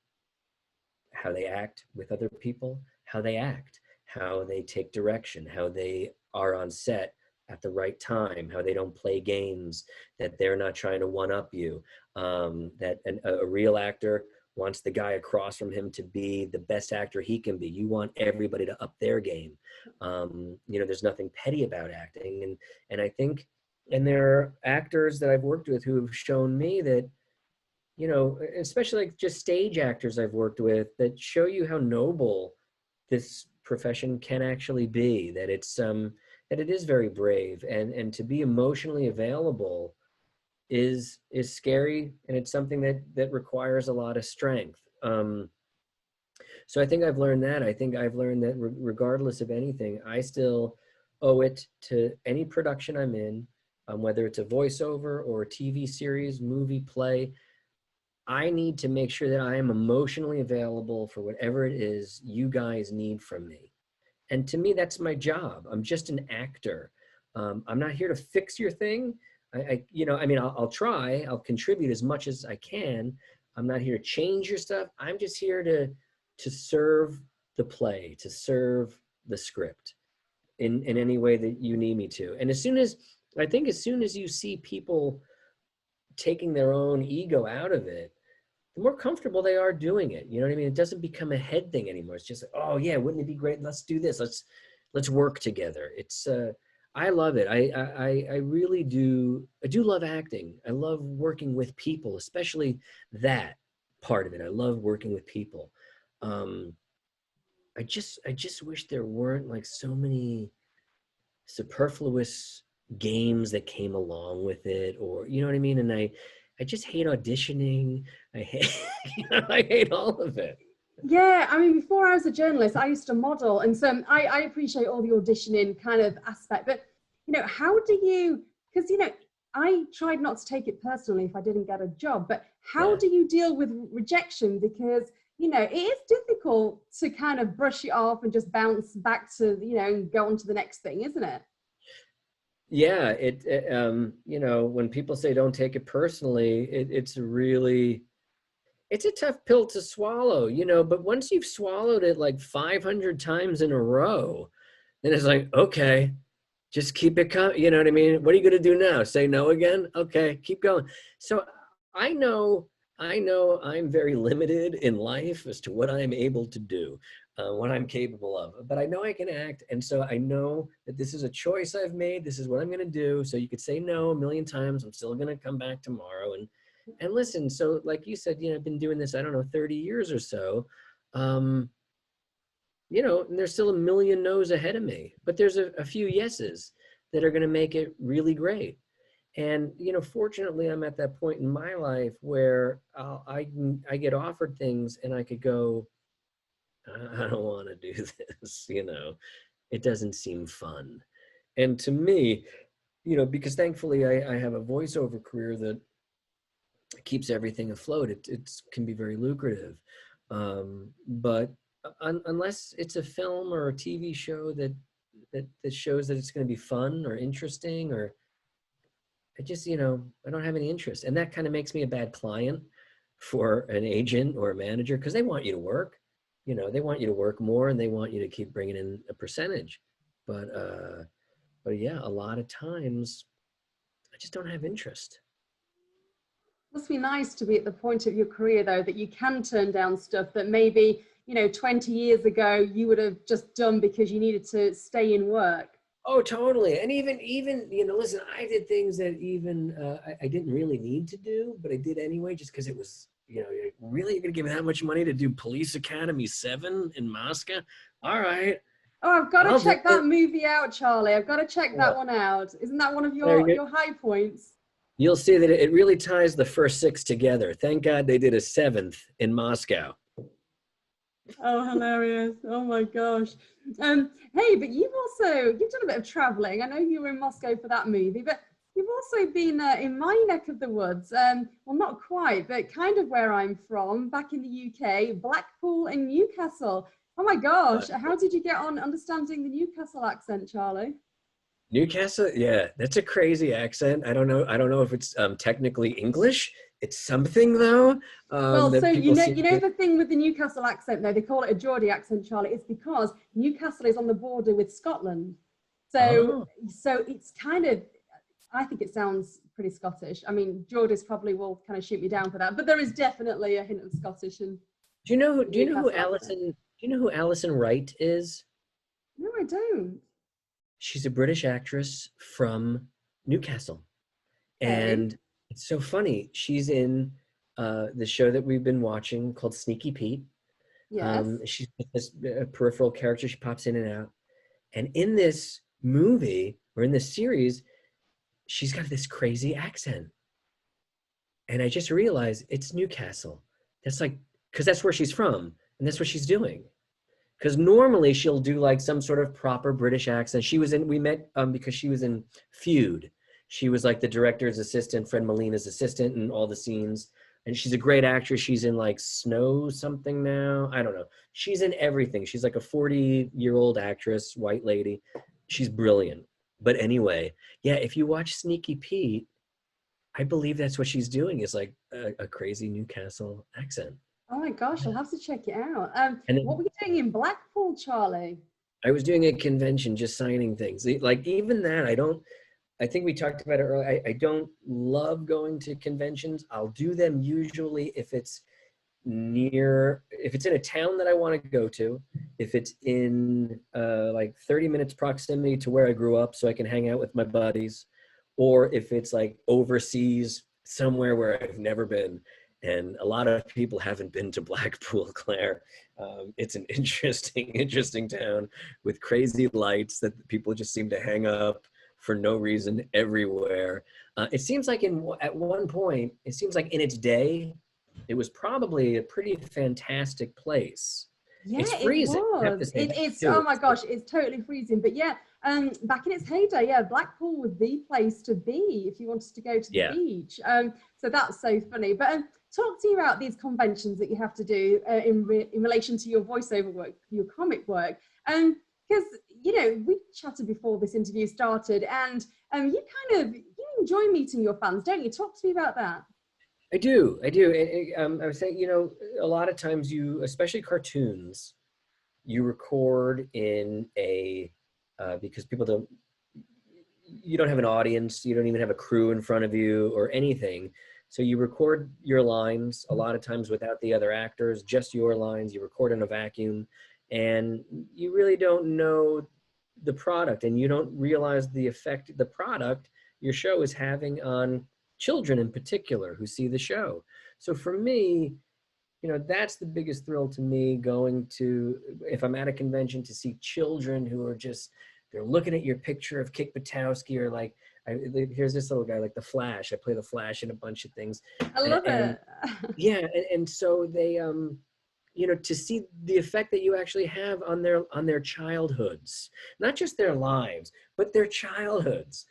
how they act with other people, how they act, how they take direction, how they are on set at the right time, how they don't play games, that they're not trying to one-up you, that a real actor wants the guy across from him to be the best actor he can be. You want everybody to up their game. There's nothing petty about acting. And I think, and there are actors that I've worked with who have shown me that, especially just stage actors I've worked with, that show you how noble this profession can actually be, that that it is very brave, and to be emotionally available is scary, and it's something that requires a lot of strength. So I think I've learned that. I think I've learned that regardless of anything, I still owe it to any production I'm in, whether it's a voiceover or a TV series, movie, play. I need to make sure that I am emotionally available for whatever it is you guys need from me. And to me, that's my job. I'm just an actor. I'm not here to fix your thing. I'll try, I'll contribute as much as I can. I'm not here to change your stuff. I'm just here to serve the play, to serve the script in any way that you need me to. And as soon as you see people taking their own ego out of it, the more comfortable they are doing it. You know what I mean? It doesn't become a head thing anymore. It's just, oh yeah, wouldn't it be great? Let's do this. Let's work together. It's, I love it. I really do. I do love acting. I love working with people, especially that part of it. I love working with people. I just wish there weren't so many superfluous games that came along with it, or, you know what I mean? And I just hate auditioning. I hate all of it. Yeah, I mean, before I was a journalist, I used to model, and so I appreciate all the auditioning kind of aspect. But how do you? Because I tried not to take it personally if I didn't get a job. But how do you deal with rejection? Because it is difficult to kind of brush it off and just bounce back to and go on to the next thing, isn't it? Yeah, when people say don't take it personally, it's a tough pill to swallow, but once you've swallowed it 500 times in a row, then it's okay, just keep it coming. You know what I mean? What are you going to do now? Say no again? Okay, keep going. So I know I'm very limited in life as to what I'm able to do. what I'm capable of. But I know I can act, and so I know that this is a choice I've made. This is what I'm going to do. So you could say no a million times. I'm still going to come back tomorrow and listen. So like you said, I've been doing this, I don't know, 30 years or so. And there's still a million no's ahead of me, but there's a few yeses that are going to make it really great. And, fortunately, I'm at that point in my life where I get offered things and I could go, I don't want to do this, it doesn't seem fun. And to me, because thankfully I have a voiceover career that keeps everything afloat, it can be very lucrative. But unless it's a film or a TV show that shows that it's going to be fun or interesting, or I just, I don't have any interest. And that kind of makes me a bad client for an agent or a manager, because they want you to work. They want you to work more and they want you to keep bringing in a percentage. But yeah, a lot of times I just don't have interest. It must be nice to be at the point of your career, though, that you can turn down stuff that maybe, 20 years ago you would have just done because you needed to stay in work. Oh, totally. And even, listen, I did things that even I didn't really need to do, but I did anyway, just because it was, really, you're going to give me that much money to do Police Academy 7 in Moscow? All right. Oh, I've got to check that movie out, Charlie. I've got to check that one out. Isn't that one of your high points? You'll see that it really ties the first 6 together. Thank God they did a 7th in Moscow. Oh, hilarious. Oh my gosh. Hey, but you've done a bit of traveling. I know you were in Moscow for that movie, but you've also been in my neck of the woods. Well, not quite, but kind of where I'm from, back in the UK, Blackpool and Newcastle. Oh my gosh. How did you get on understanding the Newcastle accent, Charlie? Newcastle, yeah, that's a crazy accent. I don't know if it's technically English. It's something though. Well, so the thing with the Newcastle accent, though, they call it a Geordie accent, Charlie. It's because Newcastle is on the border with Scotland, so it's kind of, I think it sounds pretty Scottish. I mean, Geordies probably will kind of shoot me down for that, but there is definitely a hint of Scottish. And do you know who Alison Wright is? No, I don't. She's a British actress from Newcastle, and it's so funny. She's in the show that we've been watching called Sneaky Pete. Yes. She's this peripheral character. She pops in and out. And in this movie, or in this series, she's got this crazy accent. And I just realized it's Newcastle. That's because that's where she's from. And that's what she's doing. Because normally she'll do like some sort of proper British accent. We met because she was in Feud. She was like the director's assistant, Fred Molina's assistant in all the scenes. And she's a great actress. She's in like Snow something now. I don't know. She's in everything. She's like a 40-year-old actress, white lady. She's brilliant. But anyway, yeah, if you watch Sneaky Pete, I believe that's what she's doing, is like a crazy Newcastle accent. Oh my gosh, I'll have to check it out. What were you doing in Blackpool, Charlie? I was doing a convention, just signing things. Like even that, I think we talked about it earlier. I don't love going to conventions. I'll do them usually if it's in a town that I want to go to, if it's in like 30 minutes proximity to where I grew up so I can hang out with my buddies, or if it's like overseas somewhere where I've never been. And a lot of people haven't been to Blackpool, Claire. It's an interesting town with crazy lights that people just seem to hang up for no reason everywhere. It seems like at one point, it seems like in its day, it was probably a pretty fantastic place. Yeah, it's freezing. It was. Oh my gosh, it's totally freezing. But yeah, back in its heyday, yeah, Blackpool was the place to be if you wanted to go to the beach. So that's so funny. But talk to me about these conventions that you have to do in relation to your voiceover work, your comic work. Because, we chatted before this interview started, and you enjoy meeting your fans, don't you? Talk to me about that. I do. I was saying, a lot of times especially cartoons, you record in because you don't have an audience, you don't even have a crew in front of you or anything. So you record your lines a lot of times without the other actors, just your lines. You record in a vacuum, and you really don't know the product, and you don't realize the effect the product, your show, is having on children in particular who see the show. So for me, that's the biggest thrill to me, going to, if I'm at a convention, to see children who are just, they're looking at your picture of Kick Buttowski, or like, here's this little guy, like the Flash. I play the Flash in a bunch of things. I love it. Yeah, and so they, to see the effect that you actually have on their childhoods, not just their lives, but their childhoods,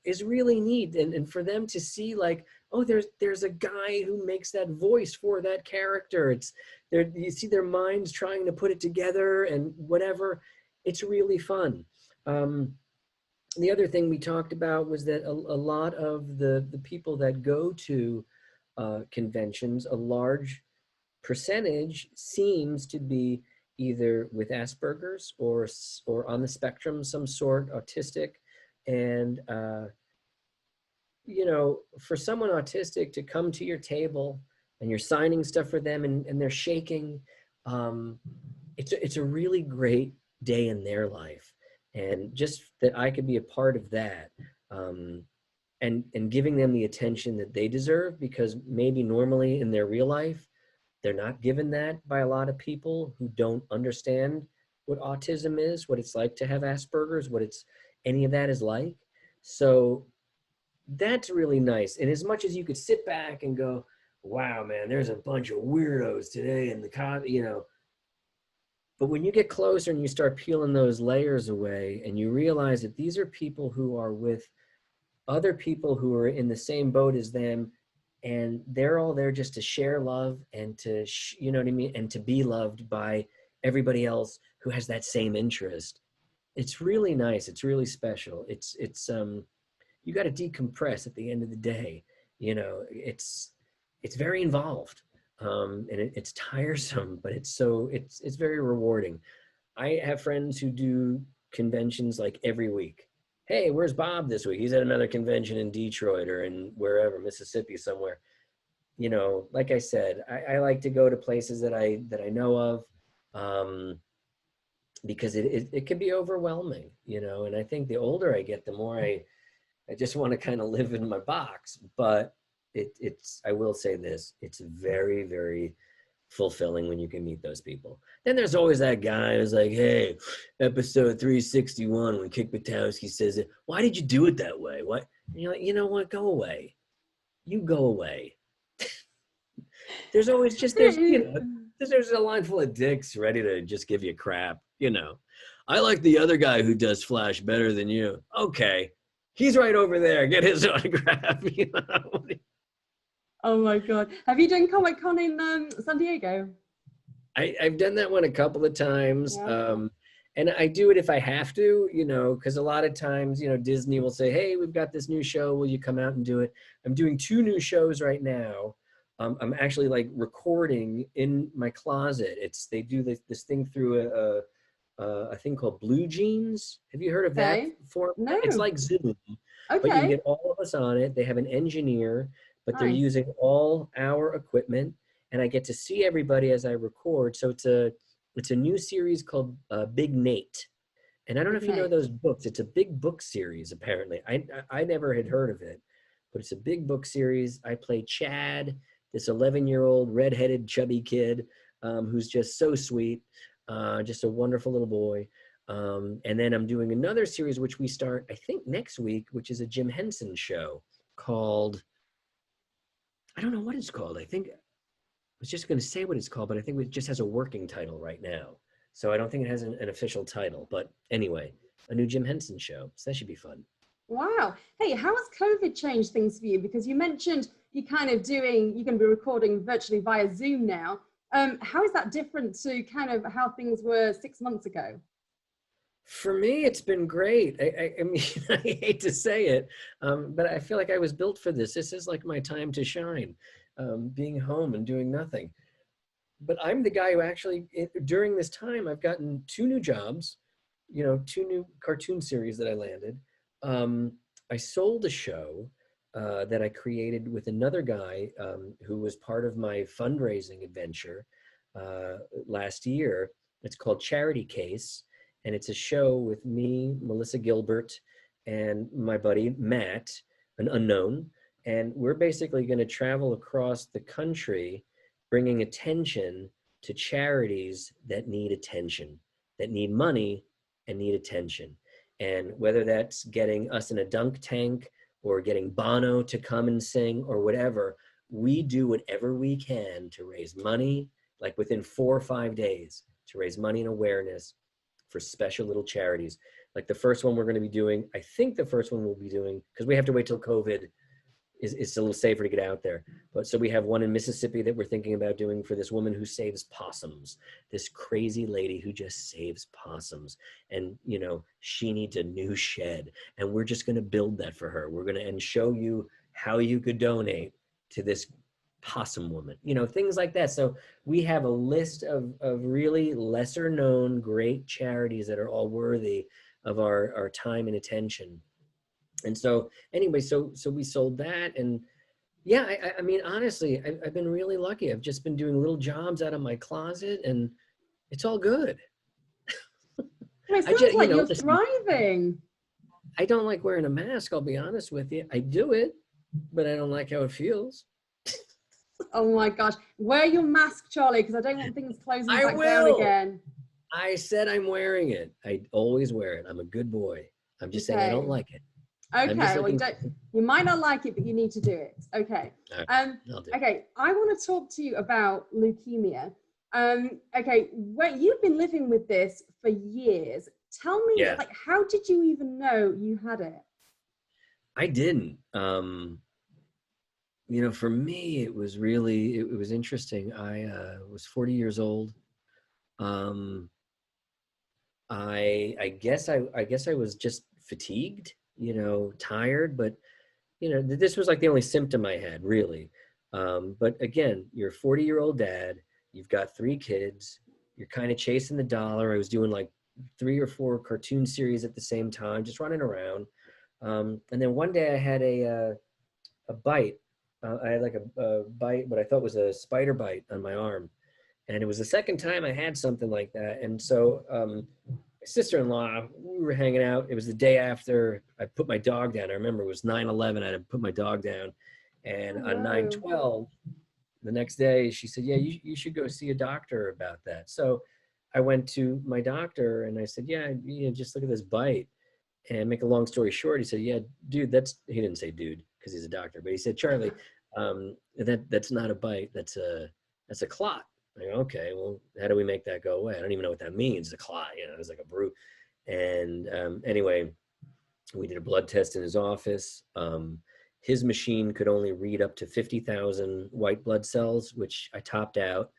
is really neat. And for them to see, like, oh, there's a guy who makes that voice for that character. It's there, you see their minds trying to put it together and whatever. It's really fun. The other thing we talked about was that a lot of the people that go to conventions, a large percentage seems to be either with Asperger's or on the spectrum, some sort, autistic. And for someone autistic to come to your table and you're signing stuff for them, and they're shaking, it's a really great day in their life. And just that I could be a part of that, and giving them the attention that they deserve, because maybe normally in their real life, they're not given that by a lot of people who don't understand what autism is, what it's like to have Asperger's, what any of that is like. So that's really nice. And as much as you could sit back and go, wow, man, there's a bunch of weirdos today in the but when you get closer and you start peeling those layers away, and you realize that these are people who are with other people who are in the same boat as them, and they're all there just to share love and to, and to be loved by everybody else who has that same interest. It's really nice. It's really special. It's you got to decompress at the end of the day. It's very involved, and it's tiresome, but it's very rewarding. I have friends who do conventions like every week. Hey, where's Bob this week? He's at another convention in Detroit or in wherever, Mississippi somewhere. Like I said, I like to go to places that I know of, because it can be overwhelming, and I think the older I get, the more I just want to kind of live in my box. But I will say this, it's very, very fulfilling when you can meet those people. Then there's always that guy who's like, hey, episode 361, when Kick Buttowski says it, why did you do it that way? What? And you're like, you know what? Go away. You go away. There's always just, there's a line full of dicks ready to just give you crap. I like the other guy who does Flash better than you. Okay. He's right over there. Get his autograph. Oh my God. Have you done Comic-Con in San Diego? I've done that one a couple of times. Yeah. And I do it if I have to, because a lot of times, Disney will say, hey, we've got this new show. Will you come out and do it? I'm doing 2 new shows right now. I'm actually like recording in my closet. They do this thing through a thing called Blue Jeans. Have you heard of that form? No. It's like Zoom, but you can get all of us on it. They have an engineer, but they're using all our equipment, and I get to see everybody as I record. So it's a new series called Big Nate. And I don't know if you know those books. It's a big book series, apparently. I never had heard of it, but it's a big book series. I play Chad, this 11-year-old redheaded chubby kid who's just so sweet, just a wonderful little boy. And then I'm doing another series, which we start, I think, next week, which is a Jim Henson show called, I don't know what it's called. I think I was just going to say what it's called, but I think it just has a working title right now. So I don't think it has an official title. But anyway, a new Jim Henson show. So that should be fun. Wow. Hey, how has COVID changed things for you? Because you mentioned you're going to be recording virtually via Zoom now. How is that different to kind of how things were 6 months ago? For me, it's been great. I mean, I hate to say it, but I feel like I was built for this. This is like my time to shine, being home and doing nothing. But I'm the guy who actually, during this time, I've gotten 2 new jobs, 2 new cartoon series that I landed. I sold a show that I created with another guy who was part of my fundraising adventure last year. It's called Charity Case, and it's a show with me, Melissa Gilbert, and my buddy Matt, an unknown. And we're basically going to travel across the country, bringing attention to charities that need attention, that need money and need attention. And whether that's getting us in a dunk tank or getting Bono to come and sing or whatever, we do whatever we can to raise money, like within 4 or 5 days, to raise money and awareness for special little charities. Like the first one we're going to be doing, I think the first one we'll be doing, because we have to wait till COVID is a little safer to get out there. But so we have one in Mississippi that we're thinking about doing for this woman who saves possums, this crazy lady who just saves possums. And, you know, she needs a new shed. And we're just going to build that for her. We're going to and show you how you could donate to this possum woman, you know, things like that. So we have a list of really lesser known great charities that are all worthy of our time and attention. And so anyway, so we sold that. And yeah, I mean, honestly, I've been really lucky. I've just been doing little jobs out of my closet and it's all good. It sounds like you're thriving. I don't like wearing a mask, I'll be honest with you. I do it, but I don't like how it feels. Oh my gosh. Wear your mask, Charlie, because I don't want things closing back down again. I said I'm wearing it. I always wear it. I'm a good boy. I'm just saying I don't like it. Okay, well, you might not like it, but you need to do it. Okay. Okay, I want to talk to you about leukemia. Okay, you've been living with this for years. Tell me, like, how did you even know you had it? I didn't. You know, for me, it was really, it was interesting. I was 40 years old. I guess I was just fatigued, you know, tired, but you know, this was like the only symptom I had, really. But again, you're a 40-year-old dad, you've got 3 kids, you're kind of chasing the dollar. I was doing like 3 or 4 cartoon series at the same time, just running around. And then one day I had a bite. I had like a bite, what I thought was a spider bite on my arm. And it was the second time I had something like that. And so my sister-in-law, we were hanging out. It was the day after I put my dog down. I remember it was 9/11. I had to put my dog down. And on 9/12, the next day, she said, yeah, you should go see a doctor about that. So I went to my doctor and I said, yeah, you know, just look at this bite. And make a long story short, he said, yeah, dude, he didn't say dude because he's a doctor, but he said, Charlie, that's not a bite. That's a clot. I go, okay, well, how do we make that go away? I don't even know what that means, a clot, you know, it's like a brew. And anyway, we did a blood test in his office. His machine could only read up to 50,000 white blood cells, which I topped out.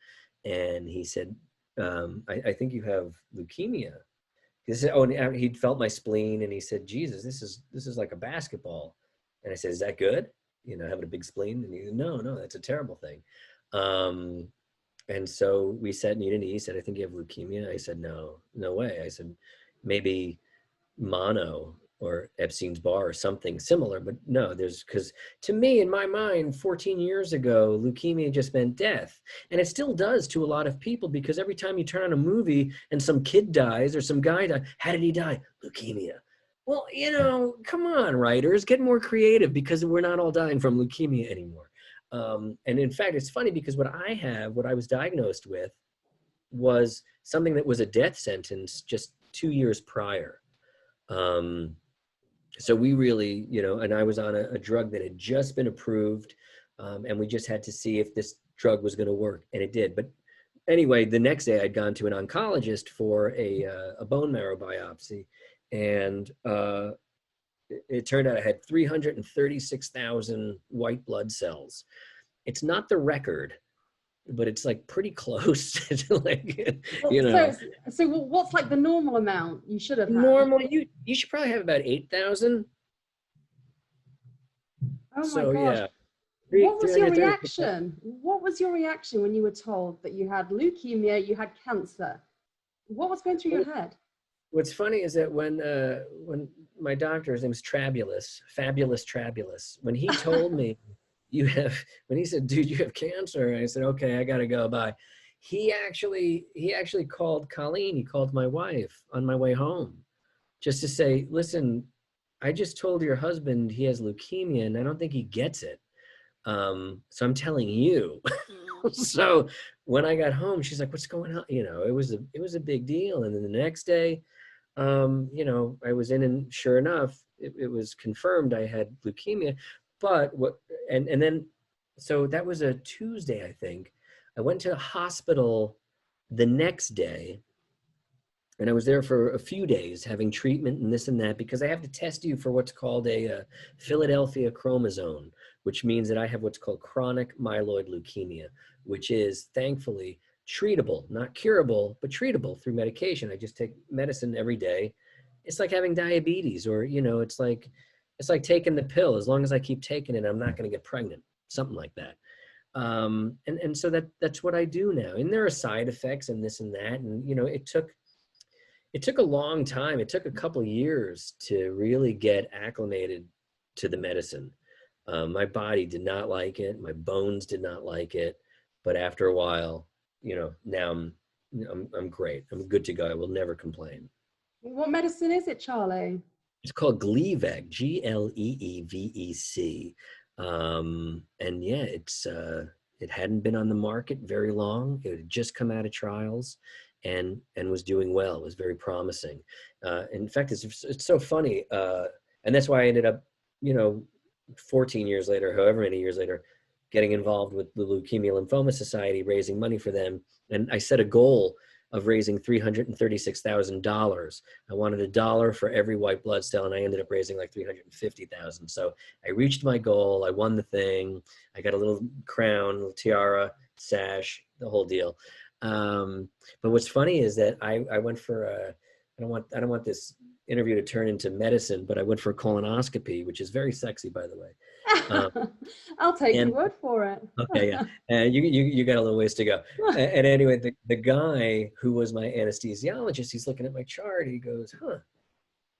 And he said, I think you have leukemia. He said, oh, and he felt my spleen and he said, Jesus, this is like a basketball. And I said, is that good? You know, having a big spleen? And he said, no, that's a terrible thing. And so we sat and he said, I think you have leukemia. I said, no way. I said, maybe mono or Epstein's-Barr or something similar, but no, because to me, in my mind, 14 years ago, leukemia just meant death. And it still does to a lot of people, because every time you turn on a movie and some kid dies or some guy dies, how did he die? Leukemia. Well, you know, come on, writers, get more creative, because we're not all dying from leukemia anymore. And in fact, it's funny because what I was diagnosed with was something that was a death sentence just 2 years prior. So we really, you know, and I was on a drug that had just been approved, and we just had to see if this drug was going to work, and it did. But anyway, the next day I'd gone to an oncologist for a bone marrow biopsy, and it turned out I had 336,000 white blood cells. It's not the record, but it's like pretty close to like, you know. So what's like the normal amount you should have had? Normal, you should probably have about 8,000. Oh my so, gosh. Yeah. What was your reaction? What was your reaction when you were told that you had leukemia, you had cancer? What was going through your head? What's funny is that when my doctor, his name is Fabulous Trabulous, when he told me when he said, dude, you have cancer, I said, okay, I gotta go, bye. he actually called Colleen. He called my wife on my way home just to say, listen, I just told your husband he has leukemia and I don't think he gets it. So I'm telling you. So when I got home, she's like, what's going on? It was a big deal. And then the next day, I was in, and sure enough, it was confirmed I had leukemia. But so that was a Tuesday, I think. I went to the hospital the next day, and I was there for a few days having treatment and this and that, because I have to test you for what's called a Philadelphia chromosome, which means that I have what's called chronic myeloid leukemia, which is thankfully treatable, not curable, but treatable through medication. I just take medicine every day. It's like having diabetes, or, it's like taking the pill. As long as I keep taking it, I'm not going to get pregnant, something like that. And so that's what I do now. And there are side effects and this and that. And, it took a long time. It took a couple of years to really get acclimated to the medicine. My body did not like it. My bones did not like it. But after a while, now I'm great. I'm good to go. I will never complain. What medicine is it, Charlie? It's called Gleevec, Gleevec. And yeah, it hadn't been on the market very long. It had just come out of trials and was doing well. It was very promising. In fact, it's so funny. And that's why I ended up, 14 years later, however many years later, getting involved with the Leukemia Lymphoma Society, raising money for them. And I set a goal of raising $336,000. I wanted $1 for every white blood cell, and I ended up raising like $350,000. So I reached my goal. I won the thing. I got a little crown, a little tiara, sash, the whole deal. But what's funny is that I went for I don't want this interview to turn into medicine, but I went for a colonoscopy, which is very sexy, by the way. I'll take your word for it. Okay, yeah. And you got a little ways to go. And anyway, the guy who was my anesthesiologist, he's looking at my chart. He goes,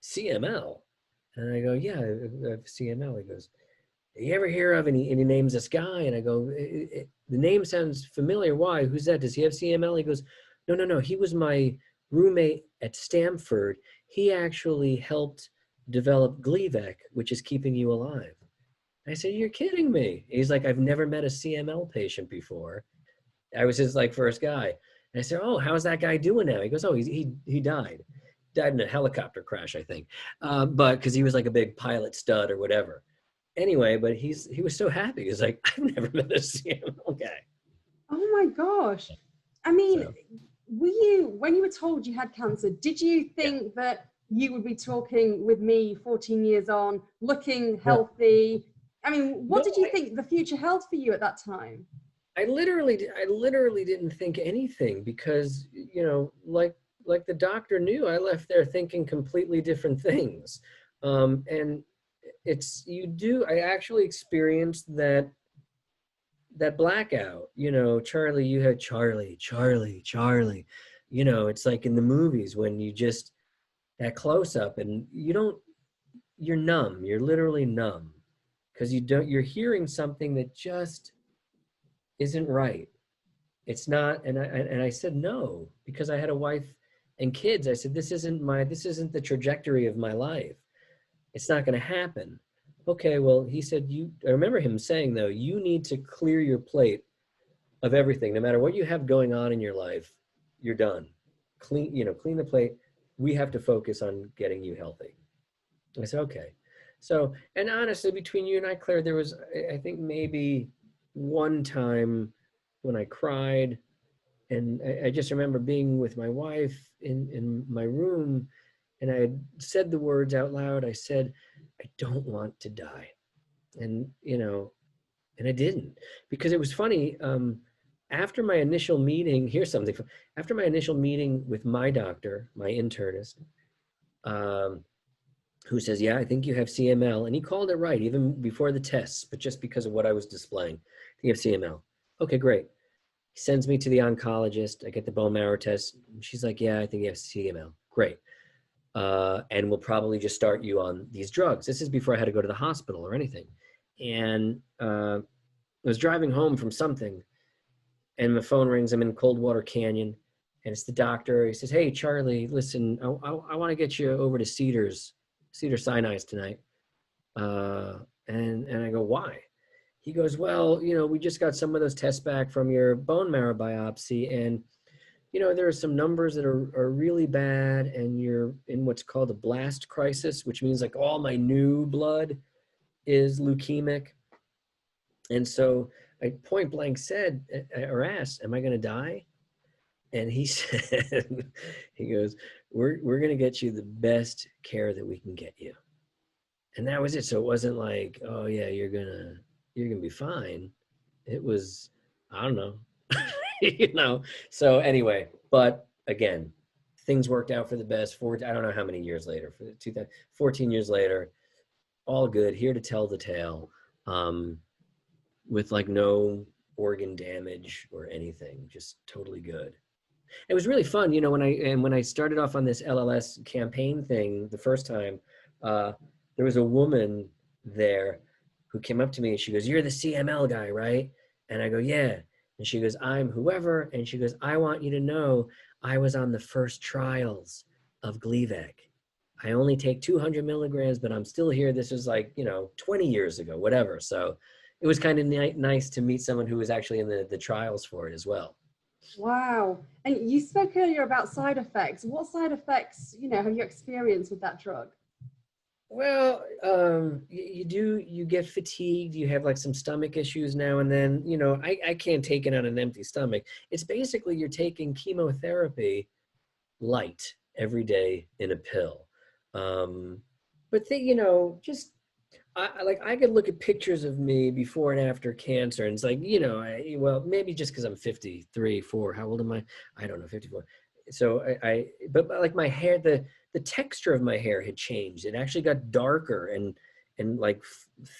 CML. And I go, yeah, I have CML. He goes, you ever hear of, and he names this guy, and I go, the name sounds familiar. Why? Who's that? Does he have CML? He goes, no. He was my roommate at Stanford. He actually helped develop Gleevec, which is keeping you alive. I said, you're kidding me. He's like, I've never met a CML patient before. I was his first guy. And I said, oh, how's that guy doing now? He goes, oh, he died. Died in a helicopter crash, I think. But because he was like a big pilot stud or whatever. Anyway, but he was so happy. He's like, I've never met a CML guy. Oh my gosh. I mean, when you were told you had cancer, did you think that you would be talking with me 14 years on, looking healthy? I mean, what did you think the future held for you at that time? I literally didn't think anything, because, like the doctor knew, I left there thinking completely different things. And I actually experienced that blackout. Charlie, you had Charlie. It's like in the movies when you just, that close up, and you're numb. You're literally numb, because you're hearing something that just isn't right. It's not. And I said no, because I had a wife and kids. I said, this isn't the trajectory of my life. It's not going to happen. Okay, well, he said, I remember him saying, though, you need to clear your plate of everything. No matter what you have going on in your life, you're done. Clean the plate. We have to focus on getting you healthy. I said, okay. So, and honestly, between you and I, Claire, there was, I think, maybe one time when I cried, and I just remember being with my wife in my room, and I had said the words out loud. I said, I don't want to die. And, and I didn't, because it was funny. After my initial meeting, here's something. After my initial meeting with my doctor, my internist, who says, yeah, I think you have CML. And he called it right, even before the tests, but just because of what I was displaying. I think you have CML. Okay, great. He sends me to the oncologist. I get the bone marrow test. She's like, yeah, I think you have CML. Great. And we'll probably just start you on these drugs. This is before I had to go to the hospital or anything. And I was driving home from something, And the phone rings. I'm in Coldwater Canyon, and it's the doctor. He says, "Hey, Charlie, listen, I want to get you over to Cedars-Sinai tonight." And I go, "Why?" He goes, "Well, we just got some of those tests back from your bone marrow biopsy, and there are some numbers that are really bad, and you're in what's called a blast crisis, which means like all my new blood is leukemic." And so I point blank said or asked, "Am I going to die?" And he said, he goes, we're going to get you the best care that we can get you. And that was it. So it wasn't like, "Oh yeah, you're going to be fine." It was, I don't know, So anyway, but again, things worked out for the best. I don't know how many years later, 14 years later, all good, here to tell the tale, with like no organ damage or anything, just totally good. It was really fun, when I started off on this LLS campaign thing the first time, there was a woman there who came up to me and she goes, "You're the CML guy, right?" And I go, "Yeah." And she goes, "I'm whoever." And she goes, "I want you to know I was on the first trials of Gleevec. I only take 200 milligrams, but I'm still here. This was like, 20 years ago, whatever." So it was kind of nice to meet someone who was actually in the trials for it as well. Wow. And you spoke earlier about side effects. What side effects, have you experienced with that drug? Well, you get fatigued, you have like some stomach issues now and then. I can't take it on an empty stomach. It's basically you're taking chemotherapy light every day in a pill. But just I could look at pictures of me before and after cancer, and it's like, well, maybe just because I'm 53, 4. How old am I? I don't know, 54. So but like my hair, the texture of my hair had changed. It actually got darker and like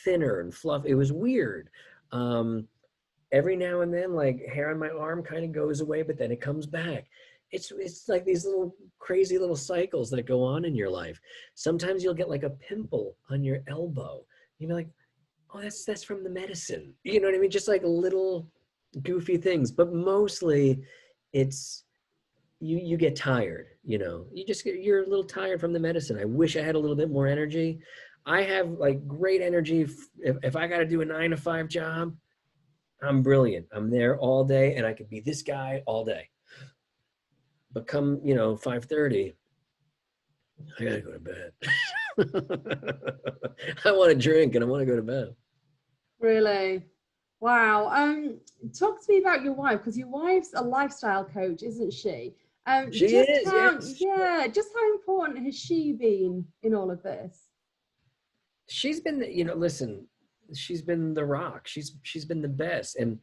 thinner and fluff. It was weird. Every now and then, like hair on my arm kind of goes away, but then it comes back. It's like these little crazy little cycles that go on in your life. Sometimes you'll get like a pimple on your elbow. You'll be like, "Oh, that's from the medicine." You know what I mean? Just like little goofy things, but mostly it's you get tired. You're a little tired from the medicine. I wish I had a little bit more energy. I have like great energy. If I got to do a 9 to 5 job, I'm brilliant. I'm there all day, and I could be this guy all day. But come, 5:30, I gotta go to bed. I want to drink and I want to go to bed. Really? Wow. Talk to me about your wife, because your wife's a lifestyle coach, isn't she? She is, yes. Yeah. Just how important has she been in all of this? She's been, listen, she's been the rock. She's been the best. And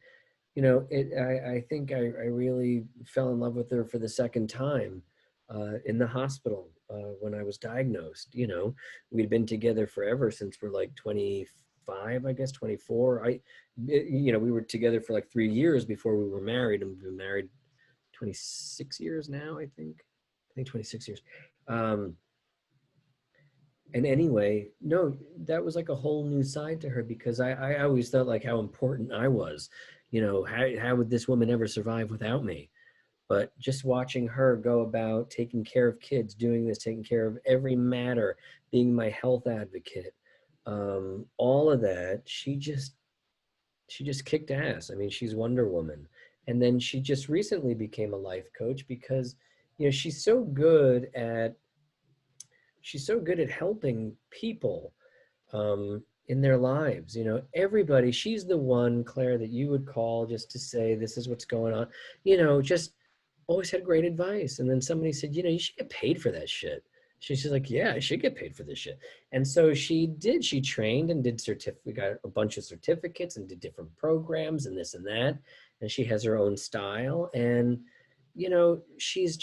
I think I really fell in love with her for the second time in the hospital when I was diagnosed. We'd been together forever since we're like 25, I guess, 24. We were together for like 3 years before we were married, and we've been married 26 years now, I think 26 years. And anyway, no, that was like a whole new side to her, because I always thought like how important I was. How would this woman ever survive without me? But just watching her go about taking care of kids, doing this, taking care of every matter, being my health advocate, all of that, she just kicked ass. I mean, she's Wonder Woman. And then she just recently became a life coach because, she's so good at helping people in their lives. Everybody, she's the one, Claire, that you would call just to say, this is what's going on. Just always had great advice. And then somebody said, you should get paid for that shit. She's like, yeah, I should get paid for this shit. And so she did. She trained and got a bunch of certificates and did different programs and this and that. And she has her own style. And, she's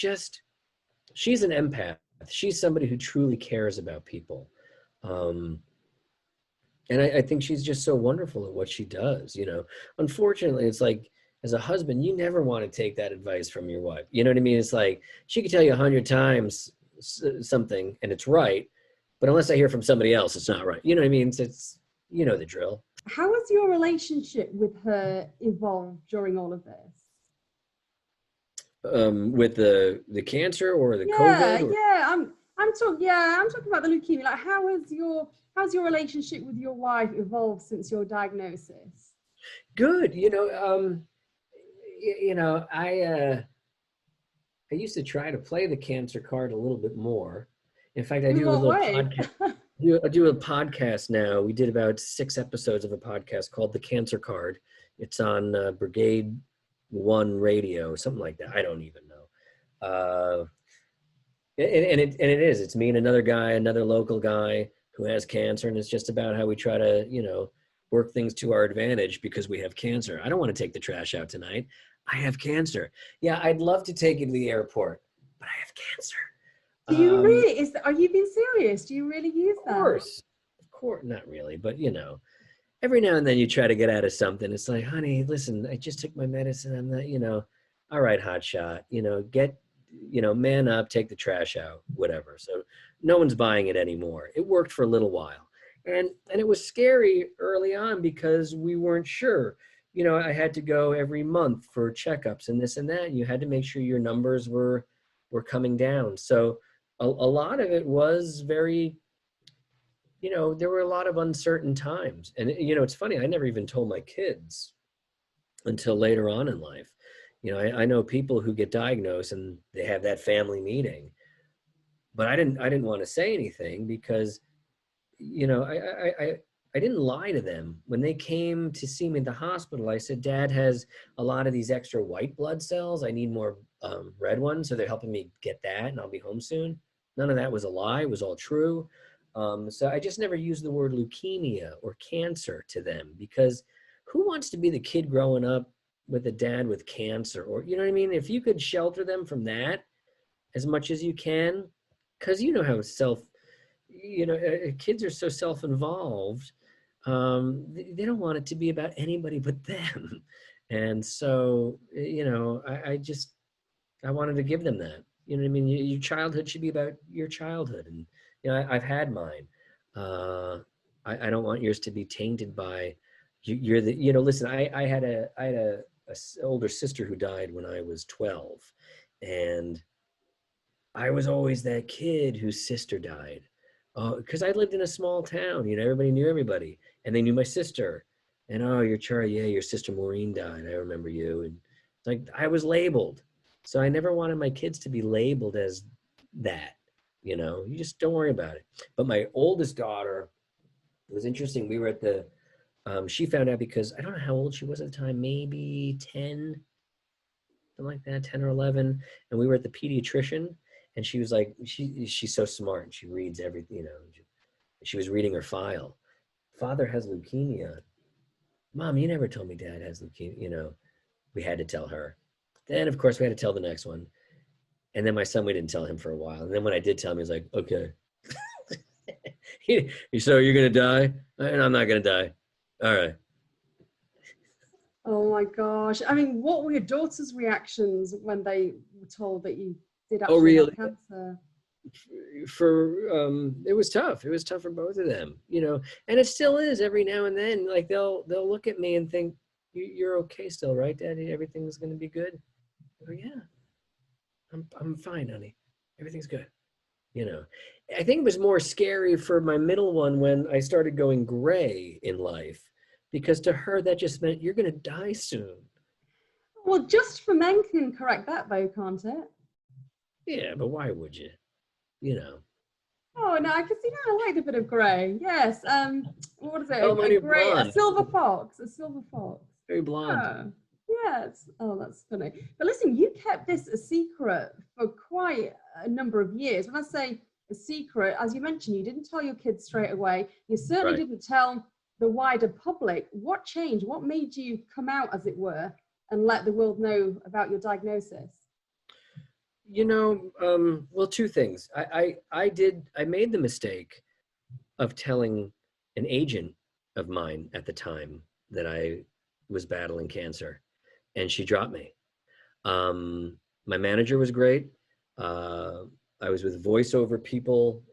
an empath. She's somebody who truly cares about people. And I think she's just so wonderful at what she does. Unfortunately, it's like, as a husband, you never want to take that advice from your wife. You know what I mean? It's like, she could tell you 100 times something and it's right, but unless I hear from somebody else, it's not right. You know what I mean? It's the drill. How has your relationship with her evolved during all of this? With the cancer or the Yeah, COVID? Or? yeah. I'm talking about the leukemia. Like, how's your relationship with your wife evolved since your diagnosis? Good. I used to try to play the cancer card a little bit more. In fact, I In do a what little way? podcast. I do a podcast now. We did about 6 episodes of a podcast called The Cancer Card. It's on Brigade One Radio, something like that. I don't even know. And it is. It's me and another guy, another local guy who has cancer, and it's just about how we try to, work things to our advantage because we have cancer. I don't want to take the trash out tonight. I have cancer. Yeah, I'd love to take you to the airport, but I have cancer. Do you really? Are you being serious? Do you really use that? Of course, not really, but every now and then you try to get out of something. It's like, honey, listen, I just took my medicine. I'm not, all right, hot shot, man up, take the trash out, whatever. So no one's buying it anymore. It worked for a little while. And it was scary early on because we weren't sure. I had to go every month for checkups and this and that. And you had to make sure your numbers were coming down. So a lot of it was very, there were a lot of uncertain times. And, it's funny, I never even told my kids until later on in life. I know people who get diagnosed and they have that family meeting, but I didn't want to say anything because, I didn't lie to them. When they came to see me at the hospital, I said, Dad has a lot of these extra white blood cells. I need more red ones. So they're helping me get that and I'll be home soon. None of that was a lie. It was all true. So I just never used the word leukemia or cancer to them because who wants to be the kid growing up with a dad with cancer? Or, you know what I mean? If you could shelter them from that as much as you can, because how kids are so self-involved. They don't want it to be about anybody but them. And so, I wanted to give them that. You know what I mean? Your childhood should be about your childhood. And, I've had mine. I don't want yours to be tainted by you're the, listen, I had a older sister who died when I was 12. And I was always that kid whose sister died. Because I lived in a small town, everybody knew everybody, and they knew my sister. And you're Charlie, yeah, your sister Maureen died. I remember you. And it's like I was labeled, so I never wanted my kids to be labeled as that. You just don't worry about it. But my oldest daughter, it was interesting. We were at the, she found out because I don't know how old she was at the time, maybe 10, something like that, 10 or 11, and we were at the pediatrician. And she was like, she's so smart and she reads everything, she was reading her file. Father has leukemia. Mom, you never told me Dad has leukemia. We had to tell her. Then, of course, we had to tell the next one. And then my son, we didn't tell him for a while. And then when I did tell him, he was like, okay. So you're going to die? And I'm not going to die. All right. Oh my gosh. I mean, what were your daughter's reactions when they were told that you did Oh, actually really? have cancer? It was tough. It was tough for both of them, and it still is every now and then. Like they'll look at me and think, you're okay still, right, Daddy? Everything's going to be good. I go, yeah, I'm fine, honey. Everything's good. I think it was more scary for my middle one when I started going gray in life, because to her, that just meant you're going to die soon. Well, just for men can correct that though, can't it? Yeah, but why would you? Oh no, I can see now. I like a bit of grey. Yes. What is it? Oh, A grey, a silver fox. A silver fox. Very blonde. Oh, yes. Oh, that's funny. But listen, you kept this a secret for quite a number of years. When I say a secret, as you mentioned, you didn't tell your kids straight away. You certainly didn't tell the wider public. What changed? What made you come out, as it were, and let the world know about your diagnosis? Well, two things. I made the mistake of telling an agent of mine at the time that I was battling cancer, and she dropped me. My manager was great. I was with voiceover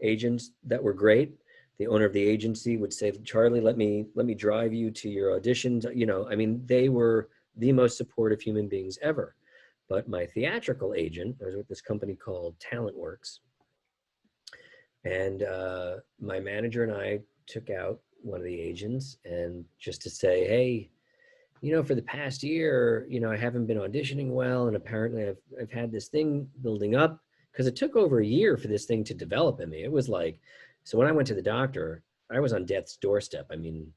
agents that were great. The owner of the agency would say, Charlie, let me drive you to your auditions. They were the most supportive human beings ever. But my theatrical agent, I was with this company called TalentWorks, and my manager and I took out one of the agents, and just to say, hey, for the past year, I haven't been auditioning well, and apparently I've had this thing building up, because it took over a year for this thing to develop in me. It was like, so when I went to the doctor, I was on death's doorstep. I mean,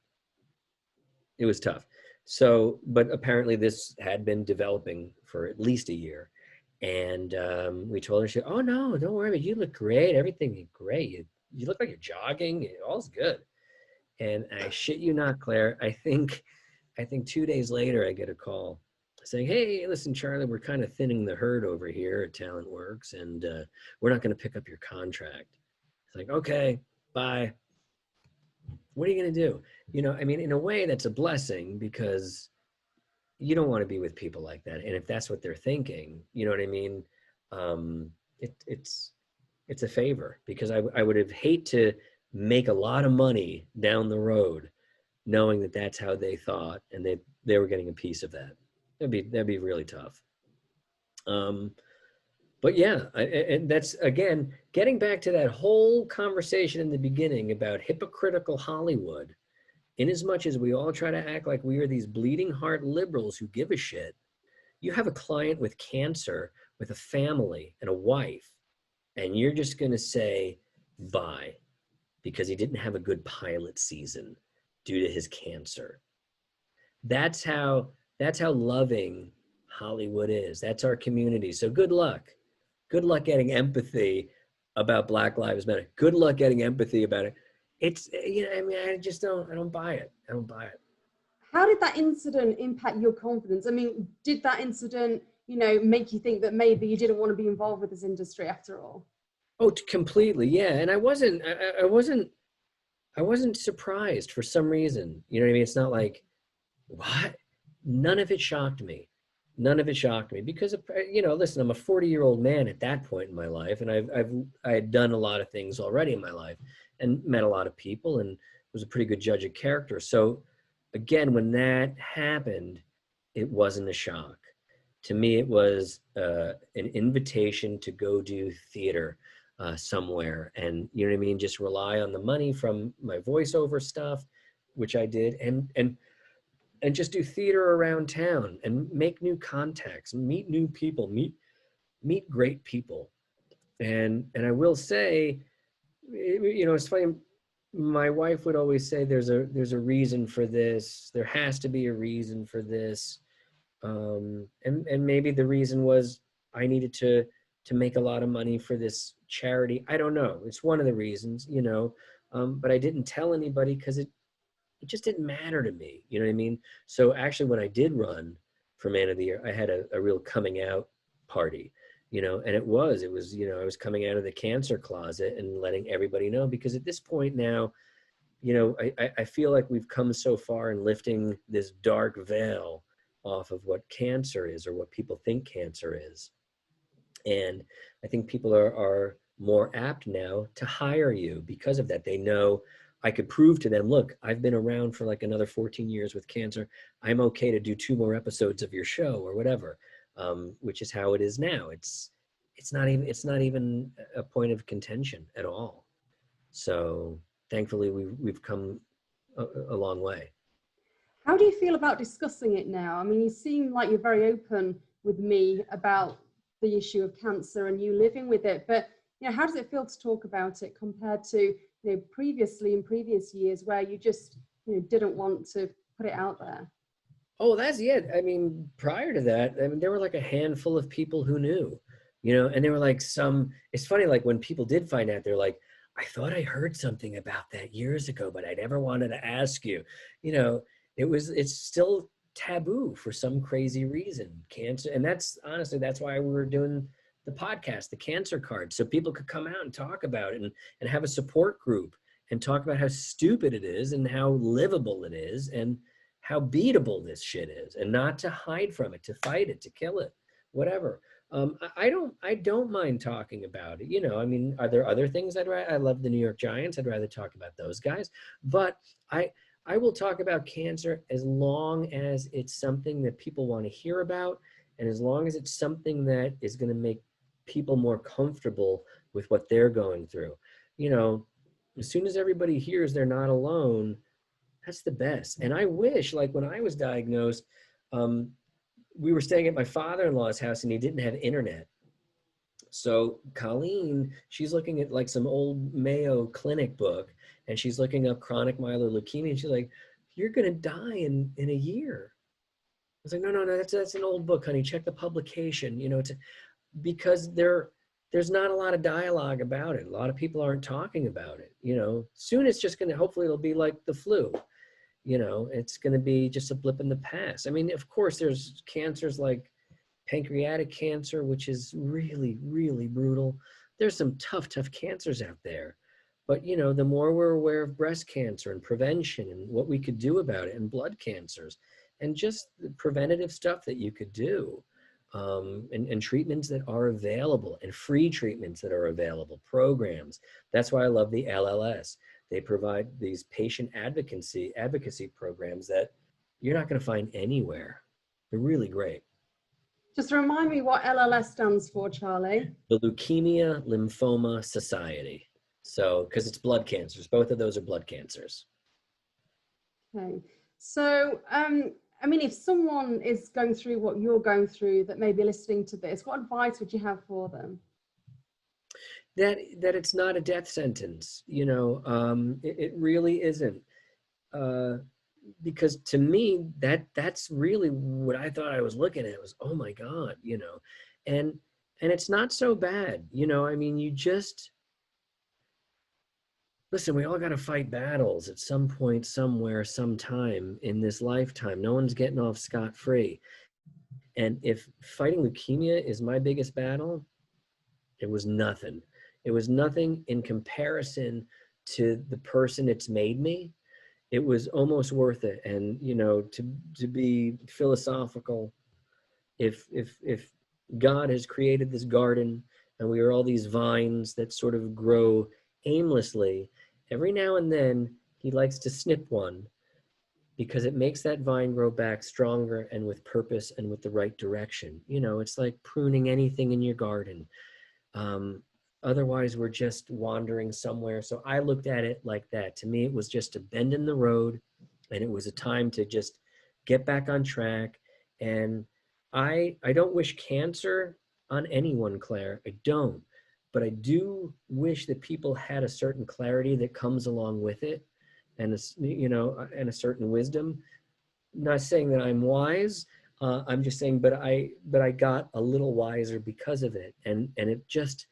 it was tough. So, but apparently this had been developing for at least a year. And we told her, she, oh no, don't worry, you look great. Everything is great. You look like you're jogging. All's good. And I shit you not, Claire, I think 2 days later, I get a call saying, hey, listen, Charlie, we're kind of thinning the herd over here at TalentWorks, and we're not going to pick up your contract. It's like, okay, bye. What are you going to do? I mean, in a way, that's a blessing, because you don't want to be with people like that. And if that's what they're thinking, you know what I mean? It's a favor, because I would have hate to make a lot of money down the road knowing that that's how they thought, and they were getting a piece of that. That'd be really tough. But yeah, and that's, again, getting back to that whole conversation in the beginning about hypocritical Hollywood. In as much as we all try to act like we are these bleeding heart liberals who give a shit, you have a client with cancer, with a family and a wife, and you're just going to say bye because he didn't have a good pilot season due to his cancer. That's how loving Hollywood is. That's our community. So good luck. Good luck getting empathy about Black Lives Matter. Good luck getting empathy about it. It's, I mean, I don't buy it. I don't buy it. How did that incident impact your confidence? I mean, did that incident, make you think that maybe you didn't want to be involved with this industry after all? Oh, completely. Yeah. And I wasn't surprised for some reason. You know what I mean? It's not like, what? None of it shocked me. None of it shocked me because, listen, I'm a 40-year-old man at that point in my life. And I had done a lot of things already in my life and met a lot of people and was a pretty good judge of character. So again, when that happened, it wasn't a shock. To me, it was an invitation to go do theater somewhere. And, you know what I mean? Just rely on the money from my voiceover stuff, which I did. And just do theater around town and make new contacts, meet new people, meet great people. And I will say, it's funny. My wife would always say, there's a reason for this. There has to be a reason for this. And maybe the reason was I needed to make a lot of money for this charity. I don't know. It's one of the reasons, but I didn't tell anybody because it just didn't matter to me. You know what I mean? So actually, when I did run for Man of the Year, I had a real coming out party, and it was, I was coming out of the cancer closet and letting everybody know, because at this point now, I feel like we've come so far in lifting this dark veil off of what cancer is or what people think cancer is. And I think people are more apt now to hire you because of that. They know I could prove to them, look, I've been around for like another 14 years with cancer. I'm okay to do 2 more episodes of your show or whatever, which is how it is now. It's not even a point of contention at all. So thankfully, we've come a long way. How do you feel about discussing it now? I mean, you seem like you're very open with me about the issue of cancer and you living with it, but how does it feel to talk about it compared to previously in previous years where you just didn't want to put it out there? Oh, that's it. I mean, prior to that, I mean, there were like a handful of people who knew, and they were like it's funny, like when people did find out, they're like, I thought I heard something about that years ago, but I never wanted to ask you. It's still taboo for some crazy reason, cancer. And that's why we were doing the podcast, the Cancer Card, so people could come out and talk about it and have a support group and talk about how stupid it is and how livable it is and how beatable this shit is, and not to hide from it, to fight it, to kill it, whatever. I don't mind talking about it. I mean, are there other things I love the New York Giants. I'd rather talk about those guys, but I will talk about cancer as long as it's something that people want to hear about And as long as it's something that is going to make people more comfortable with what they're going through, you know, as soon as everybody hears they're not alone, that's the best. And I wish, like when I was diagnosed, we were staying at my father-in-law's house and he didn't have internet. So Colleen, she's looking at like some old Mayo Clinic book and she's looking up chronic myeloid leukemia and she's like, you're going to die in a year. I was like, no, that's an old book, honey. Check the publication, you know, because there's not a lot of dialogue about it. A lot of people aren't talking about it, you know. Soon it's just going to, hopefully it'll be like the flu, you know, it's going to be just a blip in the past. I mean, of course, there's cancers like pancreatic cancer, which is really, really brutal. There's some tough cancers out there. But, you know, the more we're aware of breast cancer and prevention and what we could do about it and blood cancers and just the preventative stuff that you could do, and treatments that are available and free treatments that are available, programs. That's why I love the LLS. They provide these patient advocacy programs that you're not going to find anywhere. They're really great. Just remind me what LLS stands for, Charlie. The Leukemia Lymphoma Society. So, because it's blood cancers, both of those are blood cancers. Okay. So, I mean, if someone is going through what you're going through that may be listening to this, what advice would you have for them? That it's not a death sentence, you know, it really isn't. Because to me, that's really what I thought I was looking at was, oh my God, you know, and it's not so bad, you know. I mean, you just, listen, we all got to fight battles at some point, somewhere, sometime in this lifetime. No one's getting off scot-free. And if fighting leukemia is my biggest battle, it was nothing. It was nothing in comparison to the person it's made me. It was almost worth it. And, you know, to be philosophical, if God has created this garden and we are all these vines that sort of grow aimlessly, every now and then he likes to snip one because it makes that vine grow back stronger and with purpose and with the right direction. You know, it's like pruning anything in your garden. Otherwise, we're just wandering somewhere. So I looked at it like that. To me, it was just a bend in the road, and it was a time to just get back on track. And I don't wish cancer on anyone, Claire. I don't. But I do wish that people had a certain clarity that comes along with it, and you know, and a certain wisdom. Not saying that I'm wise. I'm just saying, but I got a little wiser because of it, and it just,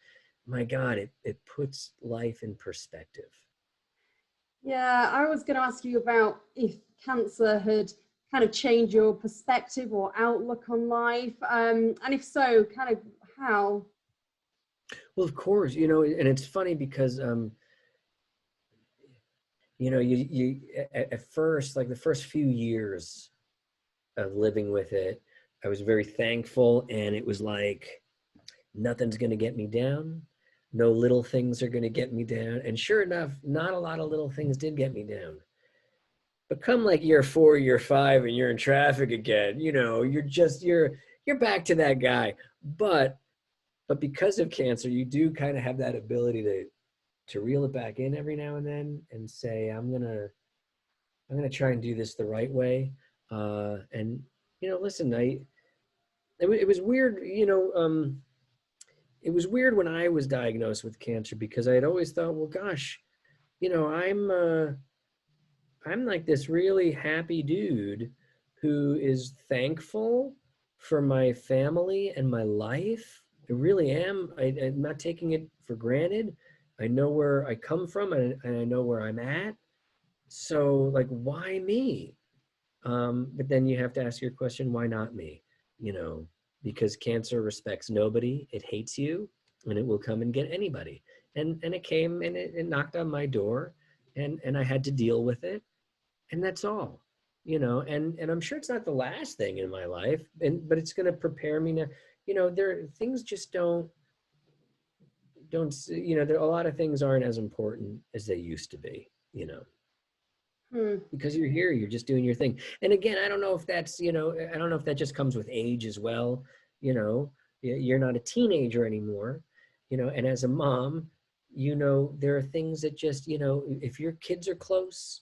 my God, it puts life in perspective. Yeah, I was going to ask you about if cancer had kind of changed your perspective or outlook on life, and if so, kind of how? Well, of course, you know, and it's funny because, you know, you at first, like the first few years of living with it, I was very thankful, and it was like, nothing's going to get me down. No little things are going to get me down. And sure enough, not a lot of little things did get me down. But come like year 4, year 5, and you're in traffic again, you know, you're back to that guy. But because of cancer, you do kind of have that ability to reel it back in every now and then and say, I'm gonna try and do this the right way. And you know, listen, it was weird, you know, it was weird when I was diagnosed with cancer because I had always thought, well, gosh, you know, I'm like this really happy dude who is thankful for my family and my life. I really am. I'm not taking it for granted. I know where I come from and I know where I'm at. So like, why me? But then you have to ask your question, why not me? You know, because cancer respects nobody. It hates you, and it will come and get anybody. And it came and it knocked on my door, and I had to deal with it. And that's all, you know, and I'm sure it's not the last thing in my life, but it's going to prepare me now. You know, things just don't, you know, a lot of things aren't as important as they used to be, you know. Because you're here, you're just doing your thing. And again, I don't know if that's, you know, I don't know if that just comes with age as well. you know, you're not a teenager anymore, you know, and as a mom, you know, there are things that just, you know, if your kids are close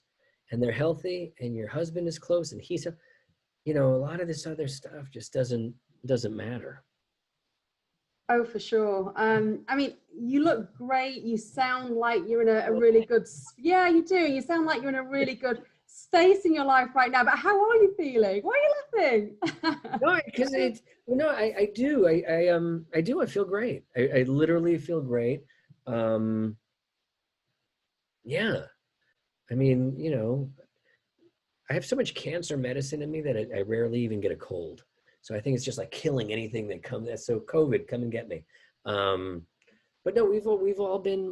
and they're healthy and your husband is close and he's, you know, a lot of this other stuff just doesn't matter. Oh, for sure. I mean, you look great. You sound like you're in a really good, yeah, you do. You sound like you're in a really good space in your life right now. But how are you feeling? Why are you laughing? No, because it's, you know, I do. I do. I feel great. I literally feel great. Yeah. I mean, you know, I have so much cancer medicine in me that I rarely even get a cold. So I think it's just like killing anything that comes. So COVID, come and get me. But no, we've all been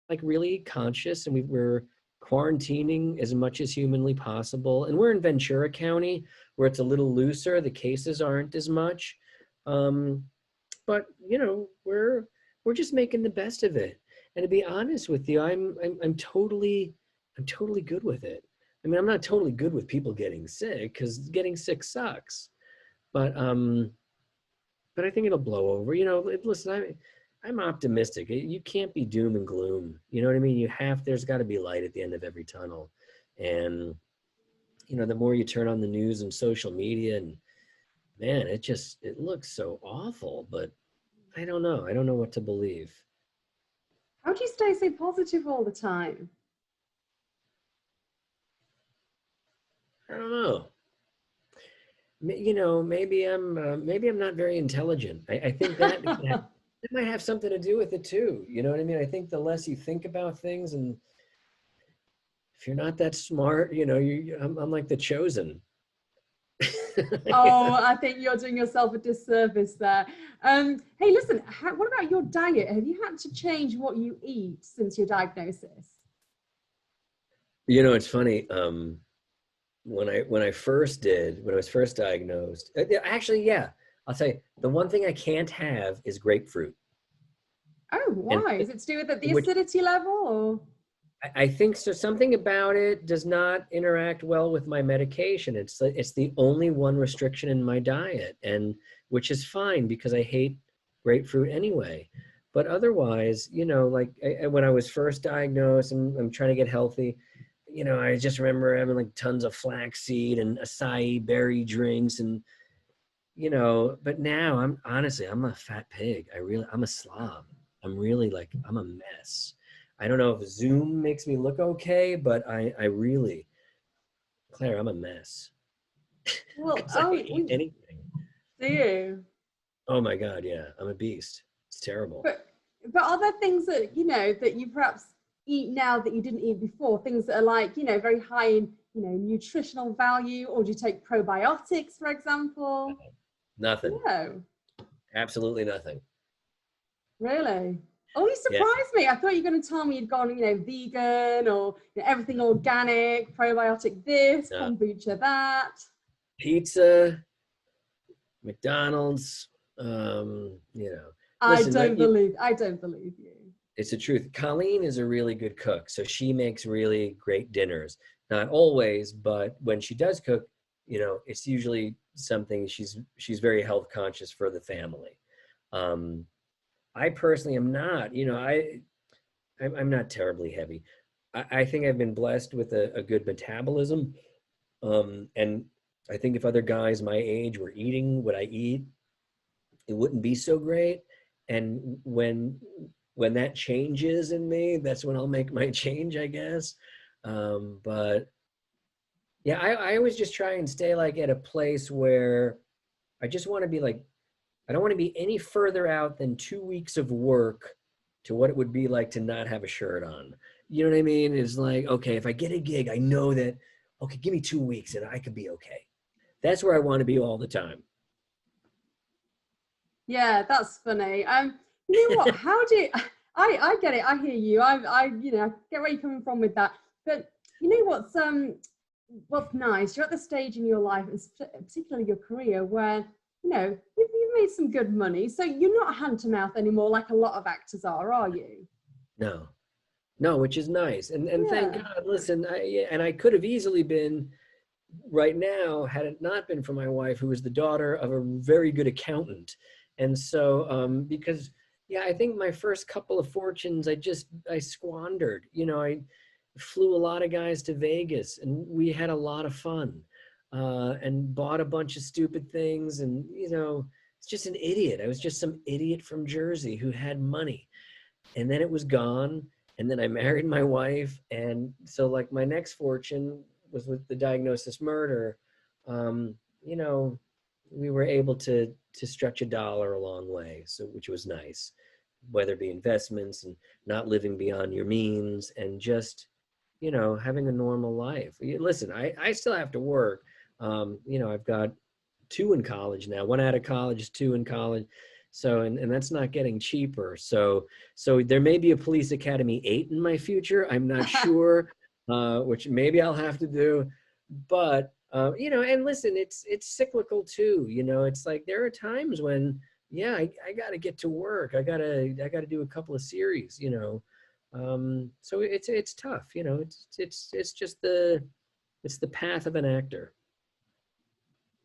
like really conscious, and we're quarantining as much as humanly possible. And we're in Ventura County, where it's a little looser. The cases aren't as much. But you know, we're just making the best of it. And to be honest with you, I'm totally good with it. I mean, I'm not totally good with people getting sick, because getting sick sucks. But I think it'll blow over. You know, listen, I'm optimistic. You can't be doom and gloom. You know what I mean? There's got to be light at the end of every tunnel. And you know, the more you turn on the news and social media, and man, it looks so awful. But I don't know. I don't know what to believe. How do you stay so positive all the time? I don't know. You know, maybe I'm not very intelligent. I think that that might have something to do with it too. You know what I mean? I think the less you think about things, and if you're not that smart, you know, I'm like the chosen. Oh, I think you're doing yourself a disservice there. Hey, listen, what about your diet? Have you had to change what you eat since your diagnosis? You know, it's funny. When I was first diagnosed, actually, yeah, I'll tell you, the one thing I can't have is grapefruit. Oh, And why? Is it to do with the which, acidity level, or? I think so. Something about it does not interact well with my medication. It's the only one restriction in my diet, and which is fine because I hate grapefruit anyway. But otherwise, you know, like when I was first diagnosed and I'm trying to get healthy, you know, I just remember having like tons of flaxseed and acai berry drinks, and you know, but now I'm a fat pig. I'm a slob. I'm a mess. I don't know if Zoom makes me look okay, but I really, Claire, I'm a mess. Well, Because I eat anything. do you? Oh my God, yeah, I'm a beast. It's terrible. But are there things that, you know, that you perhaps eat now that you didn't eat before? Things that are like, you know, very high in, you know, nutritional value, or do you take probiotics, for example? Nothing. No. Absolutely nothing. Really? Oh, you Yeah. surprised me. I thought you were going to tell me you'd gone, you know, vegan, or you know, everything organic, probiotic this, No. kombucha that. Pizza, McDonald's, you know. Listen, I don't believe you. it's the truth. Colleen is a really good cook, so she makes really great dinners. Not always, but when she does cook, you know, it's usually something she's very health conscious for the family. I personally am not. You know, I'm not terribly heavy. I think I've been blessed with a good metabolism, and I think if other guys my age were eating what I eat, it wouldn't be so great. And when that changes in me, that's when I'll make my change, I guess. But yeah, I always just try and stay like at a place where I just want to be like, I don't want to be any further out than 2 weeks of work to what it would be like to not have a shirt on. You know what I mean? It's like, okay, if I get a gig, I know that, okay, give me 2 weeks and I could be okay. That's where I want to be all the time. Yeah, that's funny. You know what? How do you, I get it. I hear you. you know, I get where you're coming from with that. But you know what's nice? You're at the stage in your life, and particularly your career, where you know you've made some good money. So you're not hand to mouth anymore, like a lot of actors are you? No, which is nice. And thank God. Listen, I could have easily been right now, had it not been for my wife, who is the daughter of a very good accountant. And so, because, yeah, I think my first couple of fortunes, I squandered. You know, I flew a lot of guys to Vegas and we had a lot of fun, and bought a bunch of stupid things. And, you know, it's just an idiot. I was just some idiot from Jersey who had money. And then it was gone. And then I married my wife. And so, like, my next fortune was with the diagnosis murder. You know, we were able to stretch a dollar a long way, so which was nice, whether it be investments and not living beyond your means and just, you know, having a normal life. Listen, I still have to work. You know, I've got 2 in college now, 1 out of college, 2 in college. So, and that's not getting cheaper. So there may be a Police Academy 8 in my future. I'm not sure, which maybe I'll have to do, but, you know, and listen, it's cyclical too. You know, it's like, there are times when, yeah, I got to get to work. I got to do a couple of series, you know. So it's tough, you know, it's just it's the path of an actor.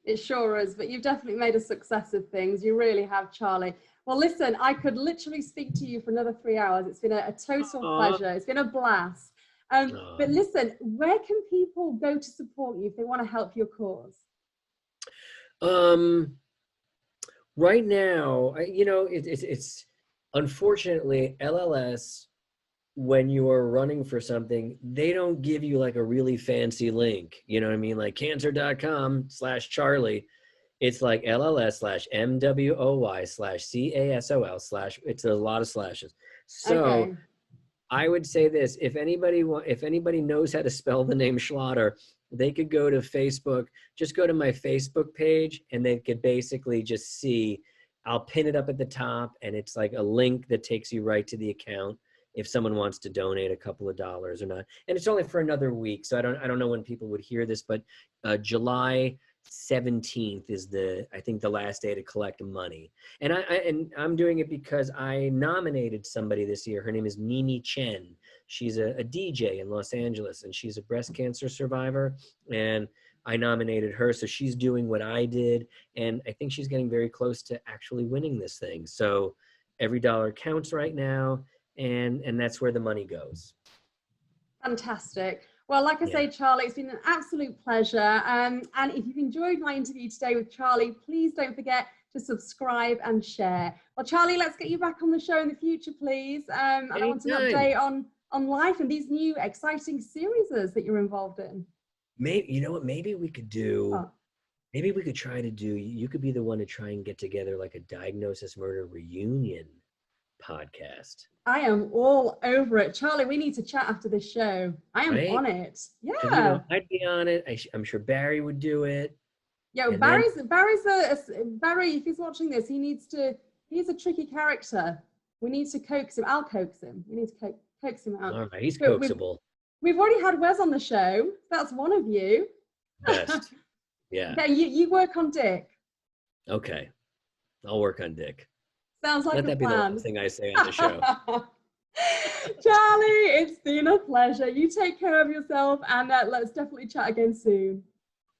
It sure is, but you've definitely made a success of things. You really have, Charlie. Well, listen, I could literally speak to you for another 3 hours. It's been a total pleasure. It's been a blast. But listen, where can people go to support you if they want to help your cause? Right now, you know, it's unfortunately LLS, when you are running for something, they don't give you like a really fancy link. You know what I mean? Like cancer.com/Charlie. It's like LLS/MWOY/CASOL/ it's a lot of slashes. So Okay. I would say this: if anybody knows how to spell the name Schlatter, they could go to Facebook. Just go to my Facebook page, and they could basically just see. I'll pin it up at the top, and it's like a link that takes you right to the account if someone wants to donate a couple of dollars or not. And it's only for another week, so I don't know when people would hear this, but July 17th is I think the last day to collect money. And I'm doing it because I nominated somebody this year. Her name is Mimi Chen. She's a DJ in Los Angeles, and she's a breast cancer survivor. And I nominated her, so she's doing what I did. And I think she's getting very close to actually winning this thing. So every dollar counts right now, and that's where the money goes. Fantastic. Well, like I say, Charlie, it's been an absolute pleasure. And if you've enjoyed my interview today with Charlie, please don't forget to subscribe and share. Well, Charlie, let's get you back on the show in the future, please. And I want an update on life and these new exciting series that you're involved in. Maybe, you know what, maybe we could do, maybe we could try to do, you could be the one to try and get together like a diagnosis murder reunion podcast. I am all over it. Charlie, we need to chat after this show. I am on it. Yeah. You know, I'd be on it. I'm sure Barry would do it. Yeah, Barry, if he's watching this, he's a tricky character. We need to coax him. I'll coax him. We need to coax him out. All right, he's coaxable. We've already had Wes on the show. That's one of you. Best. Yeah. Yeah, you work on Dick. Okay. I'll work on Dick. Sounds like Let that be the last thing I say on the show. Charlie, it's been a pleasure. You take care of yourself, and let's definitely chat again soon.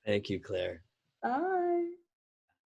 Thank you, Claire. Bye.